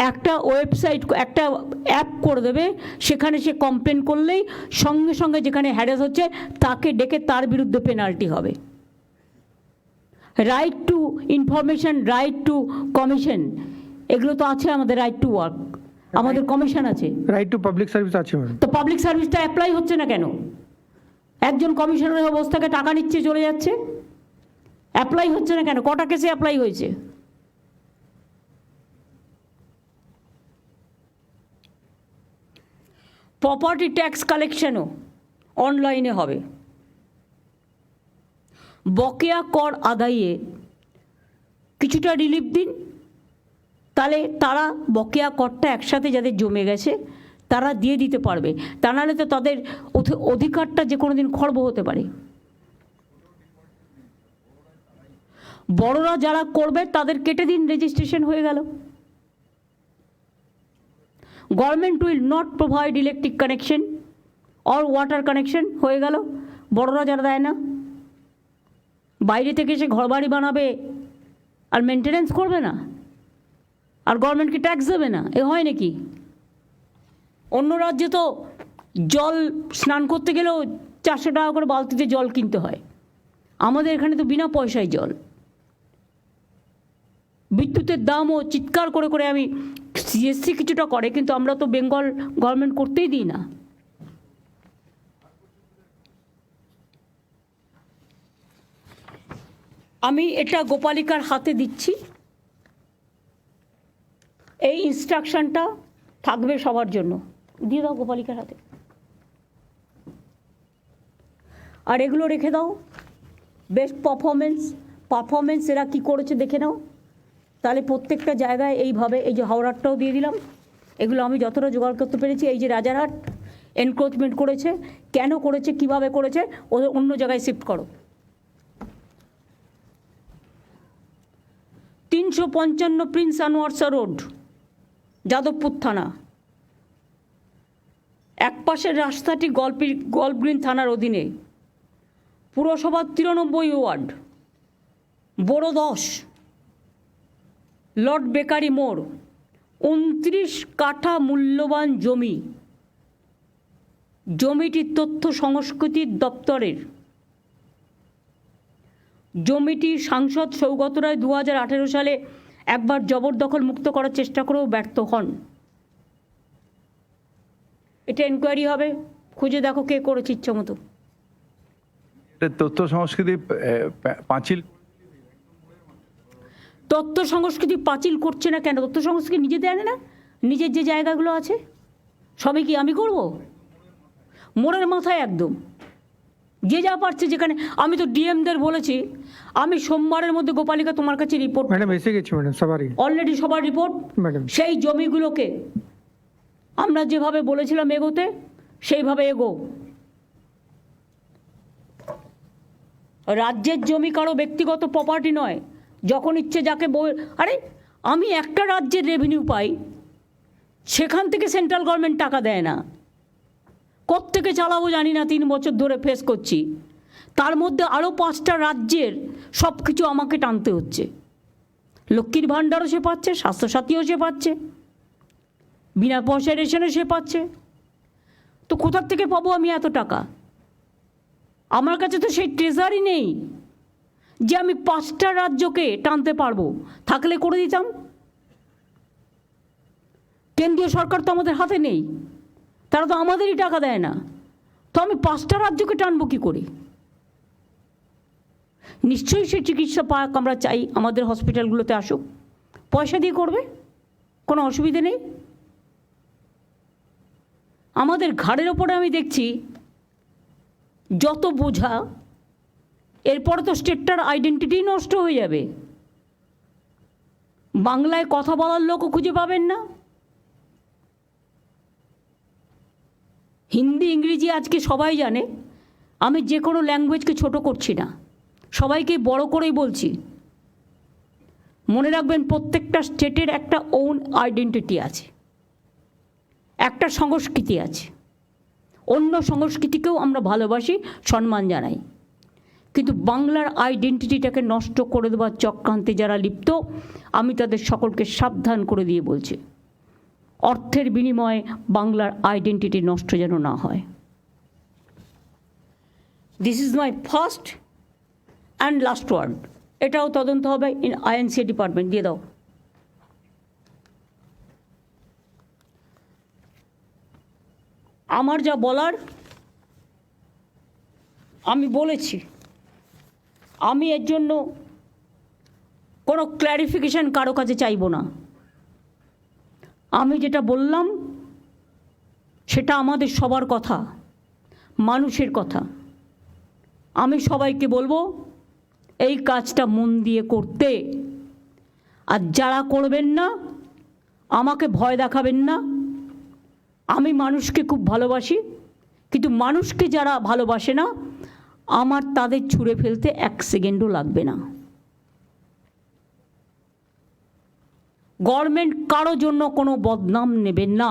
একটা ওয়েবসাইট, একটা অ্যাপ করে দেবে, সেখানে সে কমপ্লেন করলেই সঙ্গে সঙ্গে যেখানে হ্যারাস হচ্ছে তাকে ডেকে তার বিরুদ্ধে পেনাল্টি হবে। Right two information, right two commission, এগুলো তো আছে আমাদের। রাইট টু ওয়ার্ক, আমাদের কমিশন আছে। রাইট টু পাবলিক সার্ভিস আছে। তো পাবলিক সার্ভিসটা অ্যাপ্লাই হচ্ছে না কেন? একজন কমিশনারের অবস্থাকে টাকা নিচ্ছে, চলে যাচ্ছে, অ্যাপ্লাই হচ্ছে না কেন? কটা কেসে অ্যাপ্লাই হয়েছে? প্রপার্টি ট্যাক্স কালেকশনও অনলাইনে হবে। বকেয়া কর আদায়ে কিছুটা রিলিফ দিন, তাহলে তারা বকেয়া করটা একসাথে যাদের জমে গেছে তারা দিয়ে দিতে পারবে। তা নাহলে তো তাদের অধিকারটা যে কোনো দিন খর্ব হতে পারে। বড়রা যারা করবে তাদের কেটে দিন, রেজিস্ট্রেশন হয়ে গেল। Government will not provide electric connection or water connection, হয়ে গেল। বড়রা যারা দেয় না, বাইরে থেকে এসে ঘর বাড়ি বানাবে আর মেনটেনেন্স করবে না, আর গভর্নমেন্টকে ট্যাক্স দেবে না, এ হয় নাকি? অন্য রাজ্যে তো জল স্নান করতে গেলেও 400 টাকা করে বালতিতে জল কিনতে হয়, আমাদের এখানে তো বিনা পয়সায় জল। বিদ্যুতের দামও চিৎকার করে করে আমি সিএসসি কিছুটা করে, কিন্তু আমরা তো বেঙ্গল গভর্নমেন্ট করতেই দিই না। আমি এটা গোপালিকার হাতে দিচ্ছি, এই ইনস্ট্রাকশনটা থাকবে সবার জন্য, দিয়ে দাও গোপালিকার হাতে। আর এগুলো রেখে দাও, বেস্ট পারফরমেন্স এরা কী করেছে দেখে নাও। তাহলে প্রত্যেকটা জায়গায় এইভাবে, এই যে হাওড়ারটাও দিয়ে দিলাম, এগুলো আমি যতটা জোগাড় করতে পেরেছি। এই যে রাজারহাট এনক্রোচমেন্ট করেছে, কেন করেছে, কিভাবে করেছে, ওদের অন্য জায়গায় শিফট করো। 355 প্রিন্স আনোয়ারসা রোড, যাদবপুর থানা। এক পাশের রাস্তাটি গল্ফ গ্রিন থানার অধীনে, পুরসভার 93 ওয়ার্ড, বড় 10, লর্ড বেকারি মোড়, 29 কাঠা মূল্যবান জমি। জমিটি তথ্য সংস্কৃতি দপ্তরের। জমিটি সাংসদ সৌগত রায় 2018 সালে একবার জবরদখল মুক্ত করার চেষ্টা করেও ব্যর্থ হন। এটা এনকোয়ারি হবে, খুঁজে দেখো কে করেছে ইচ্ছা মতো। তথ্য সংস্কৃতি পাঁচিল, তথ্য সংস্কৃতি পাঁচিল করছে না কেন? তথ্য সংস্কৃতি নিজে দেয় না, নিজের যে জায়গাগুলো আছে সবই কি আমি করব? মোড়ের মাথায় একদম, যে যা পারছে যেখানে। আমি তো ডিএমদের বলেছি, আমি সোমবারের মধ্যে গোপালিকা তোমার কাছে রিপোর্ট, ম্যাডাম এসে গেছি ম্যাডাম সবারই, অলরেডি সবার রিপোর্ট। ম্যাডাম সেই জমিগুলোকে আমরা যেভাবে বলেছিলাম এগোতে, সেইভাবে এগো। রাজ্যের জমি কারো ব্যক্তিগত প্রপার্টি নয়, যখন ইচ্ছে যাকে আরে আমি একটা রাজ্যের রেভিনিউ পাই, সেখান থেকে সেন্ট্রাল গভর্নমেন্ট টাকা দেয় না। কোত্থেকে চালাবো জানি না, 3 বছর ধরে ফেস করছি। তার মধ্যে আরও 5টা রাজ্যের সব কিছু আমাকে টানতে হচ্ছে। লক্ষ্মীর ভাণ্ডারও সে পাচ্ছে, স্বাস্থ্যসাথীও সে পাচ্ছে, বিনা পয়সায় রেশনও সে পাচ্ছে। তো কোথার থেকে পাবো আমি এত টাকা? আমার কাছে তো সেই ট্রেজারই নেই যে আমি 5টা রাজ্যকে টানতে পারবো। থাকলে করে দিতাম। কেন্দ্রীয় সরকার তো আমাদের হাতে নেই, তারা তো আমাদেরই টাকা দেয় না। তো আমি 5টা রাজ্যকে টানবো কী করে? নিশ্চয়ই সেই চিকিৎসা পাক আমরা চাই, আমাদের হসপিটালগুলোতে আসুক, পয়সা দিয়ে করবে, কোনো অসুবিধে নেই। আমাদের ঘাড়ের ওপরে আমি দেখছি যত বোঝা, এরপরে তো স্টেটটার আইডেন্টিটি নষ্ট হয়ে যাবে। বাংলায় কথা বলার লোকও খুঁজে পাবেন না। হিন্দি ইংরেজি আজকে সবাই জানে। আমি যে কোনো ল্যাঙ্গুয়েজকে ছোট করছি না, সবাইকে বড় করেই বলছি। মনে রাখবেন, প্রত্যেকটা স্টেটের একটা ওন আইডেন্টিটি আছে, একটা সংস্কৃতি আছে। অন্য সংস্কৃতিকেও আমরা ভালোবাসি, সম্মান জানাই, কিন্তু বাংলার আইডেন্টিটিটাকে নষ্ট করে দেওয়ার চক্রান্তে যারা লিপ্ত, আমি তাদের সকলকে সাবধান করে দিয়ে বলছি, অর্থের বিনিময়ে বাংলার আইডেন্টিটি নষ্ট যেন না হয়। This is my first and last word. এটাও তদন্ত হবে ইন আইএনসি ডিপার্টমেন্ট। দিয়ে দাও। আমার যা বলার আমি বলেছি। আমি এর জন্য কোনো ক্ল্যারিফিকেশন কারো কাছে চাইব না। আমি যেটা বললাম সেটা আমাদের সবার কথা, মানুষের কথা। আমি সবাইকে বলবো এই কাজটা মন দিয়ে করতে। আর যারা করবেন না, আমাকে ভয় দেখাবেন না। আমি মানুষকে খুব ভালোবাসি, কিন্তু মানুষকে যারা ভালোবাসে না, আমার তাদের ছুঁড়ে ফেলতে 1 সেকেন্ডও লাগবে না। গভর্নমেন্ট কারো জন্য কোনো বদনাম নেবেন না।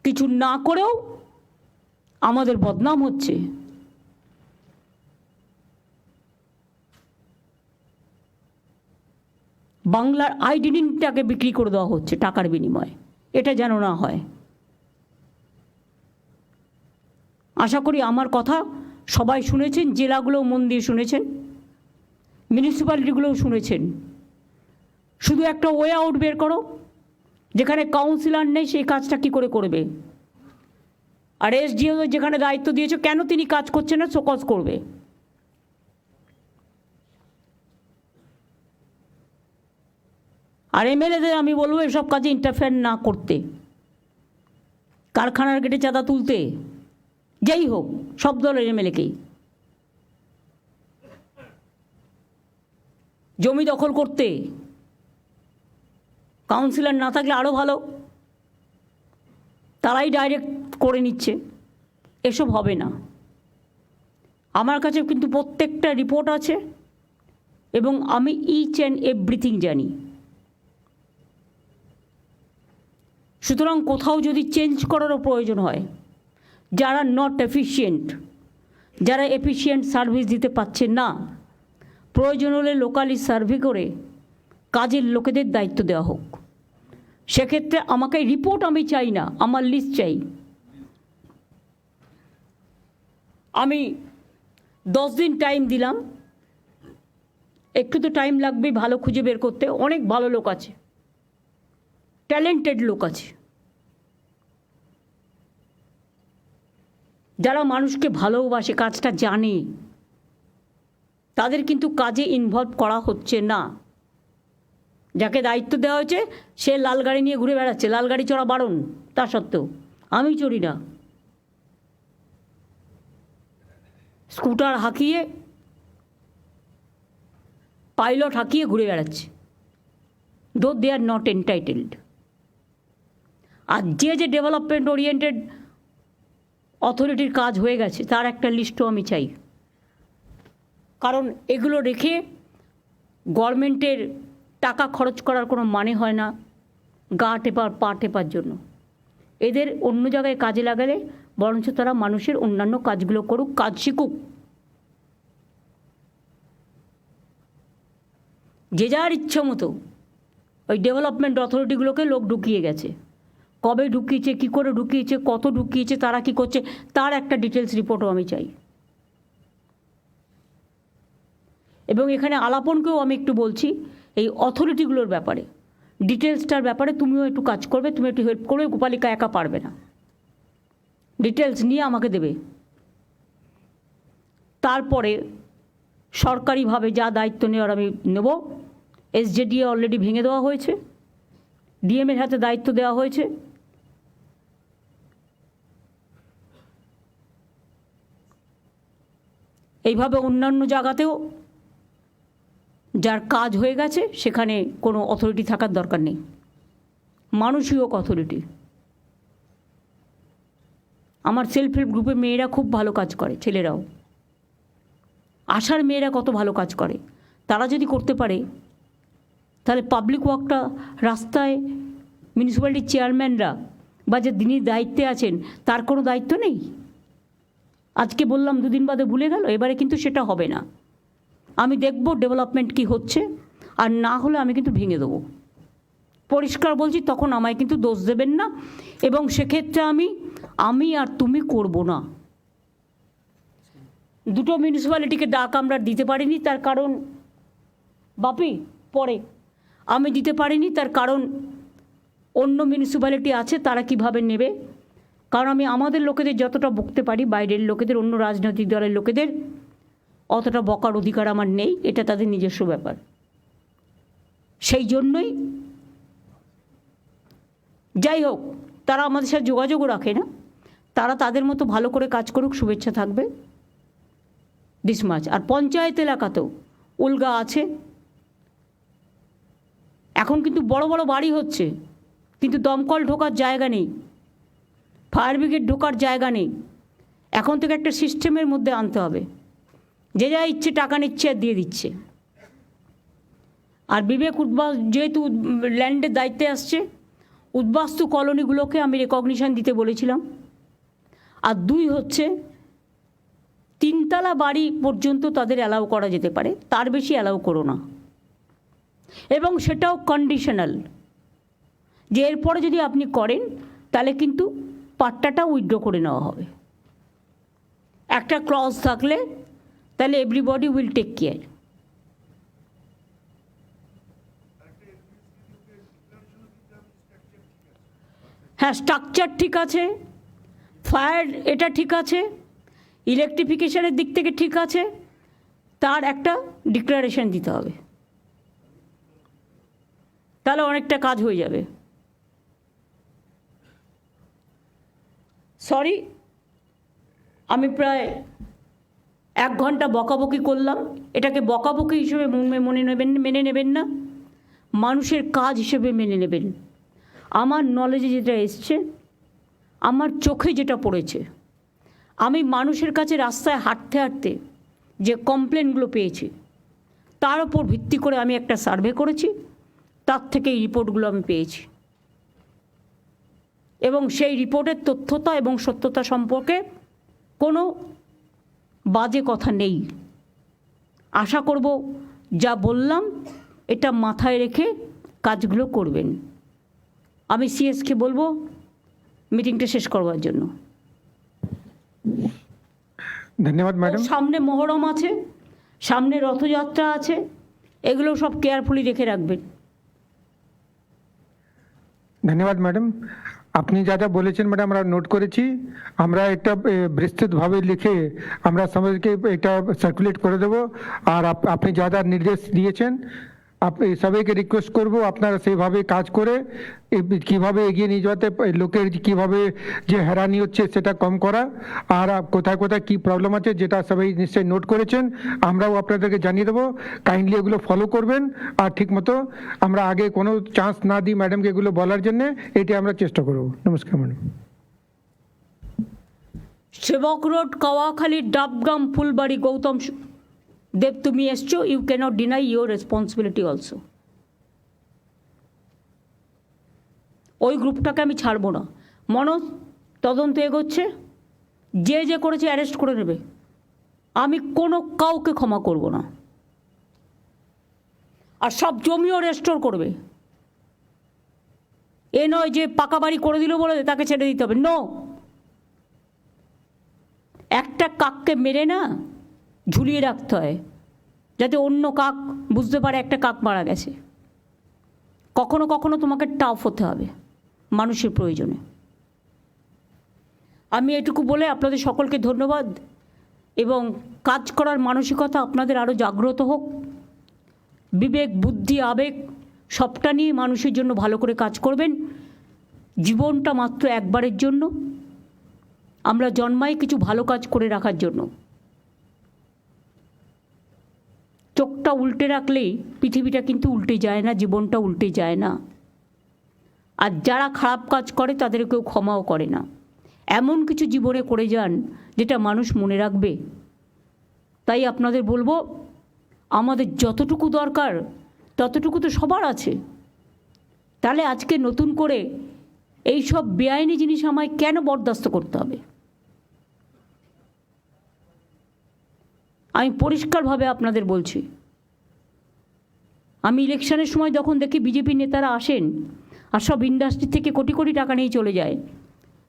কিছু না করেও আমাদের বদনাম হচ্ছে। বাংলার আইডেন্টিটিটাকে বিক্রি করে দেওয়া হচ্ছে টাকার বিনিময়ে। এটা যেন না হয়। আশা করি আমার কথা সবাই শুনেছেন, জেলাগুলোও মন দিয়ে শুনেছেন, মিউনিসিপ্যালিটিগুলোও শুনেছেন। শুধু একটা ওয়ে আউট বের করো, যেখানে কাউন্সিলর নেই সেই কাজটা কি করে করবে। আর এসডিও যেখানে দায়িত্ব দিয়েছো, কেন তিনি কাজ করছেন না, শোকজ করবে। আর এমএলএদের আমি বলবো এসব কাজে ইন্টারফেয়ার না করতে। কারখানার গেটে চাঁদা তুলতে, যেই হোক, সব দলের এমএলএকেই জমি দখল করতে, কাউন্সিলর না থাকলে আরও ভালো, তারাই ডাইরেক্ট করে নিচ্ছে। এসব হবে না। আমার কাছে কিন্তু প্রত্যেকটা রিপোর্ট আছে এবং আমি ইচ অ্যান্ড এভরিথিং জানি। সুতরাং কোথাও যদি চেঞ্জ করারও প্রয়োজন হয়, যারা নট এফিশিয়েন্ট, যারা এফিশিয়েন্ট সার্ভিস দিতে পারছেন না, প্রয়োজন হলে লোকালি সার্ভে করে কাজের লোকেদের দায়িত্ব দেওয়া হোক। সেক্ষেত্রে আমাকে রিপোর্ট আমি চাই না, আমার লিস্ট চাই। আমি 10 দিন টাইম দিলাম, একটু তো টাইম লাগবেই ভালো খুঁজে বের করতে। অনেক ভালো লোক আছে, ট্যালেন্টেড লোক আছে, যারা মানুষকে ভালোবাসে, কাজটা জানে, তাদের কিন্তু কাজে ইনভলভ করা হচ্ছে না। যাকে দায়িত্ব দেওয়া হয়েছে সে লাল গাড়ি নিয়ে ঘুরে বেড়াচ্ছে, লাল গাড়ি চড়া বারণ, তা সত্ত্বেও আমি চড়ি না। স্কুটার হাঁকিয়ে, পাইলট হাঁকিয়ে ঘুরে বেড়াচ্ছে, দো দে আর নট এন্টাইটেলড। আর যে ডেভেলপমেন্ট ওরিয়েন্টেড অথরিটির কাজ হয়ে গেছে তার একটা লিস্টও আমি চাই। কারণ এগুলো রেখে গভর্নমেন্টের টাকা খরচ করার কোনো মানে হয় না গা টেপার পা টেপার জন্য। এদের অন্য জায়গায় কাজে লাগালে বরঞ্চ তারা মানুষের অন্যান্য কাজগুলো করুক, কাজ শিখুক। যে যার ইচ্ছা মতো ওই ডেভেলপমেন্ট অথরিটিগুলোকে লোক ঢুকিয়ে গেছে। কবে ঢুকিয়েছে, কী করে ঢুকিয়েছে, কত ঢুকিয়েছে, তারা কি করছে, তার একটা ডিটেলস রিপোর্টও আমি চাই। এবং এখানে আলাপনকেও আমি একটু বলছি, এই অথরিটিগুলোর ব্যাপারে, ডিটেলসটার ব্যাপারে তুমিও একটু কাজ করবে, তুমি একটু হেল্প করবে। গোপালিকা একা পারবে না, ডিটেলস নিয়ে আমাকে দেবে। তারপরে সরকারিভাবে যা দায়িত্ব নেওয়ার আমি নেব। এসজেডিএ অলরেডি ভেঙে দেওয়া হয়েছে, ডিএমের হাতে দায়িত্ব দেওয়া হয়েছে। এইভাবে অন্যান্য জায়গাতেও যার কাজ হয়ে গেছে সেখানে কোনো অথরিটি থাকার দরকার নেই, মানুষই হোক অথরিটি। আমার সেলফ হেল্প গ্রুপে মেয়েরা খুব ভালো কাজ করে, ছেলেরাও। আশার মেয়েরা কত ভালো কাজ করে, তারা যদি করতে পারে তাহলে পাবলিক ওয়ার্কটা রাস্তায় মিউনিসিপ্যালিটির চেয়ারম্যানরা বা যে যিনি দায়িত্বে আছেন তার কোনো দায়িত্ব নেই। আজকে বললাম, দুদিন বাদে ভুলে গেল, এবারে কিন্তু সেটা হবে না। আমি দেখব ডেভেলপমেন্ট কি হচ্ছে, আর না হলে আমি কিন্তু ভেঙে দেবো। পরিষ্কার বলছি, তখন আমায় কিন্তু দোষ দেবেন না। এবং সেক্ষেত্রে আমি আর তুমি করব না। দুটো মিউনিসিপ্যালিটিকে ডাক আমরা দিতে পারিনি, তার কারণ বাপি পরে আমি দিতে পারিনি, তার কারণ অন্য মিউনিসিপ্যালিটি আছে, তারা কিভাবে নেবে। কারণ আমি আমাদের লোকেদের যতটা বকতে পারি, বাইরের লোকেদের, অন্য রাজনৈতিক দলের লোকেদের অতটা বকার অধিকার আমার নেই, এটা তাদের নিজস্ব ব্যাপার। সেই জন্যই যাই হোক, তারা আমাদের সাথে যোগাযোগও রাখে না, তারা তাদের মতো ভালো করে কাজ করুক, শুভেচ্ছা থাকবে। দিস মাছ। আর পঞ্চায়েত এলাকাতেও উলগা আছে। এখন কিন্তু বড় বড় বাড়ি হচ্ছে, কিন্তু দমকল ঢোকার জায়গা নেই, ফায়ার ব্রিগেড ঢোকার জায়গা নেই। এখন থেকে একটা সিস্টেমের মধ্যে আনতে হবে। যে যা ইচ্ছে টাকা নিচ্ছে আর দিয়ে দিচ্ছে। আর বিবেক উদ্বাস যেহেতু ল্যান্ডের দায়িত্বে আসছে, উদ্বাস্তু কলোনিগুলোকে আমি রেকগনিশন দিতে বলেছিলাম। আর 2 হচ্ছে 3 তলা বাড়ি পর্যন্ত তাদের অ্যালাউ করা যেতে পারে, তার বেশি অ্যালাউ করো না। এবং সেটাও কন্ডিশনাল, যে এরপরে যদি আপনি করেন তাহলে কিন্তু পাট্টাটা উইথড্র করে নেওয়া হবে। একটা ক্লজ থাকলে তাহলে এভরিবডি উইল টেক কেয়ার। হ্যাঁ, স্ট্রাকচার ঠিক আছে, ফায়ার এটা ঠিক আছে, ইলেকট্রিফিকেশনের দিক থেকে ঠিক আছে, তার একটা ডিক্লারেশন দিতে হবে, তাহলে অনেকটা কাজ হয়ে যাবে। সরি, আমি প্রায় 1 ঘন্টা বকাবকি করলাম। এটাকে বকাবকি হিসেবে মেনে নেবেন না, মানুষের কাজ হিসেবে মেনে নেবেন। আমার নলেজে যেটা এসছে, আমার চোখে যেটা পড়েছে, আমি মানুষের কাছে রাস্তায় হাঁটতে হাঁটতে যে কমপ্লেনগুলো পেয়েছি, তার উপর ভিত্তি করে আমি একটা সার্ভে করেছি, তার থেকে এই রিপোর্টগুলো আমি পেয়েছি। এবং সেই রিপোর্টের তথ্যতা এবং সত্যতা সম্পর্কে কোনো বাজে কথা নেই। আশা করব যা বললাম এটা মাথায় রেখে কাজগুলো করবেন। আমি সিএসকে বলবো মিটিংটা শেষ করবার জন্য। ধন্যবাদ ম্যাডাম। সামনে মহরম আছে, সামনে রথযাত্রা আছে, এগুলো সব কেয়ারফুলি রেখে রাখবেন। ধন্যবাদ ম্যাডাম। আপনি যা যা বলেছেন ম্যাডাম আমরা নোট করেছি। আমরা একটা বিস্তৃতভাবে লিখে আমরা সবাইকে এটা সার্কুলেট করে দেবো। আর আপনি যা যা নির্দেশ দিয়েছেন সবাইকে রিকোয়েস্ট করব আপনারা সেইভাবে কাজ করে কিভাবে এগিয়ে নিয়ে যাতে লোকের কিভাবে যে হয়রানি হচ্ছে সেটা কম করা, আর কোথায় কোথায় কী প্রবলেম আছে যেটা সবাই নিশ্চয়ই নোট করেছেন, আমরাও আপনাদেরকে জানিয়ে দেবো। কাইন্ডলি এগুলো ফলো করবেন, আর ঠিকমতো আমরা আগে কোনো চান্স না দিই ম্যাডামকে এগুলো বলার জন্যে, এটি আমরা চেষ্টা করব। নমস্কার ম্যাডাম। সেবক রোড, কাওয়াখালী, ডাবগ্রাম, ফুলবাড়ি, গৌতম দেব, তুমি এসছো, you cannot deny your responsibility also. ওই গ্রুপটাকে আমি ছাড়বো না। মনোজ তদন্ত এগোচ্ছে, যে যে করেছে অ্যারেস্ট করে নেবে, আমি কোনো কাউকে ক্ষমা করব না। আর সব জমিও রেস্টোর করবে। এ নয় যে পাকা বাড়ি করে দিল বলে তাকে ছেড়ে দিতে হবে, নো। একটা কাককে মেরে না ঝুলিয়ে রাখতে হয়, যাতে অন্য কাক বুঝতে পারে একটা কাক মারা গেছে। কখনো কখনো তোমাকে টাফ হতে হবে মানুষের প্রয়োজনে। আমি এটুকু বলে আপনাদের সকলকে ধন্যবাদ, এবং কাজ করার মানসিকতা আপনাদের আরও জাগ্রত হোক। বিবেক, বুদ্ধি, আবেগ সবটা নিয়ে মানুষের জন্য ভালো করে কাজ করবেন। জীবনটা মাত্র একবারের জন্য, আমরা জন্মাই কিছু ভালো কাজ করে রাখার জন্য। চোখটা উল্টে রাখলেই পৃথিবীটা কিন্তু উল্টে যায় না, জীবনটা উল্টে যায় না। আর যারা খারাপ কাজ করে তাদের কেউ ক্ষমাও করে না। এমন কিছু জীবনে করে যান যেটা মানুষ মনে রাখবে। তাই আপনাদের বলবো, আমাদের যতটুকু দরকার ততটুকু তো সবার আছে। তাহলে আজকে নতুন করে এই সব বেআইনি জিনিস আমায় কেন বরদাস্ত করতে হবে? আমি পরিষ্কারভাবে আপনাদের বলছি, আমি ইলেকশনের সময় যখন দেখি বিজেপি নেতারা আসেন আর সব ইন্ডাস্ট্রি থেকে কোটি কোটি টাকা নিয়ে চলে যায়,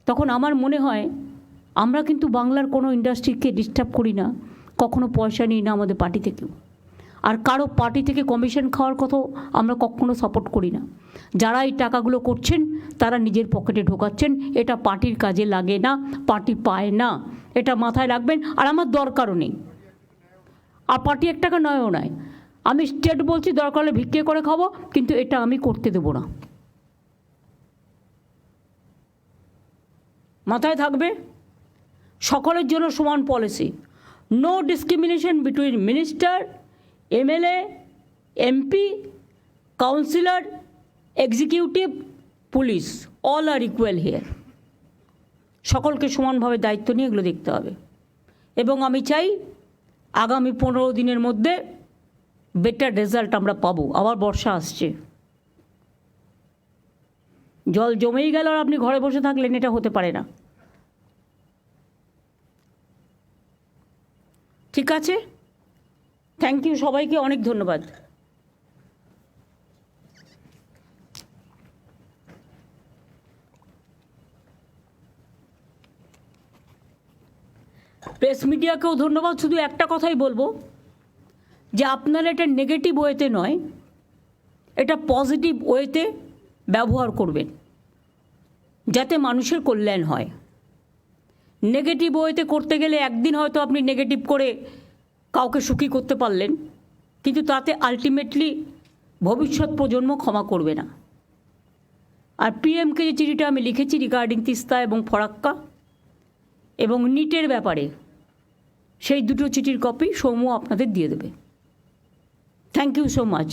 তখন আমার মনে হয় আমরা কিন্তু বাংলার কোনো ইন্ডাস্ট্রিকে ডিস্টার্ব করি না, কখনো পয়সা নিই না আমাদের পার্টি থেকেও। আর কারো পার্টি থেকে কমিশন খাওয়ার কথাও আমরা কখনো সাপোর্ট করি না। যারা এই টাকাগুলো করছেন তারা নিজের পকেটে ঢোকাচ্ছেন, এটা পার্টির কাজে লাগে না, পার্টি পায় না, এটা মাথায় রাখবেন। আর আমার দরকারও নেই, আর পার্টি 1 টাকা নয়ও নয়। আমি স্টেট বলছি, দরকার হলে ভিক্ষে করে খাবো, কিন্তু এটা আমি করতে দেবো না। মাথায় থাকবে, সকলের জন্য সমান policy, no discrimination between minister, MLA, MP, councillor, executive, police, all are equal here. সকলকে সমানভাবে দায়িত্ব নিয়ে এগুলো দেখতে হবে। এবং আমি চাই আগামী 15 দিনের মধ্যে বেটার রেজাল্ট আমরা পাবো। আবার বর্ষা আসছে, জল জমেই গেল আর আপনি ঘরে বসে থাকলেন, এটা হতে পারে না। ঠিক আছে, থ্যাংক ইউ সবাইকে, অনেক ধন্যবাদ। প্রেস মিডিয়াকেও ধন্যবাদ। শুধু একটা কথাই বলবো যে আপনারা এটা নেগেটিভ ওয়েতে নয়, এটা পজিটিভ ওয়েতে ব্যবহার করবেন। যাতে মানুষের কল্যাণ হয়। নেগেটিভ ওয়েতে করতে গেলে একদিন হয়তো আপনি নেগেটিভ করে কাউকে সুখী করতে পারলেন, কিন্তু তাতে আলটিমেটলি ভবিষ্যৎ প্রজন্ম ক্ষমা করবে না। আর পিএমকে যে চিঠিটা আমি লিখেছি রিগার্ডিং তিস্তা এবং ফরাক্কা এবং নিটের ব্যাপারে, সেই দুটো চিঠির কপি সৌম্য আপনাদের দিয়ে দেবে। Thank you so much.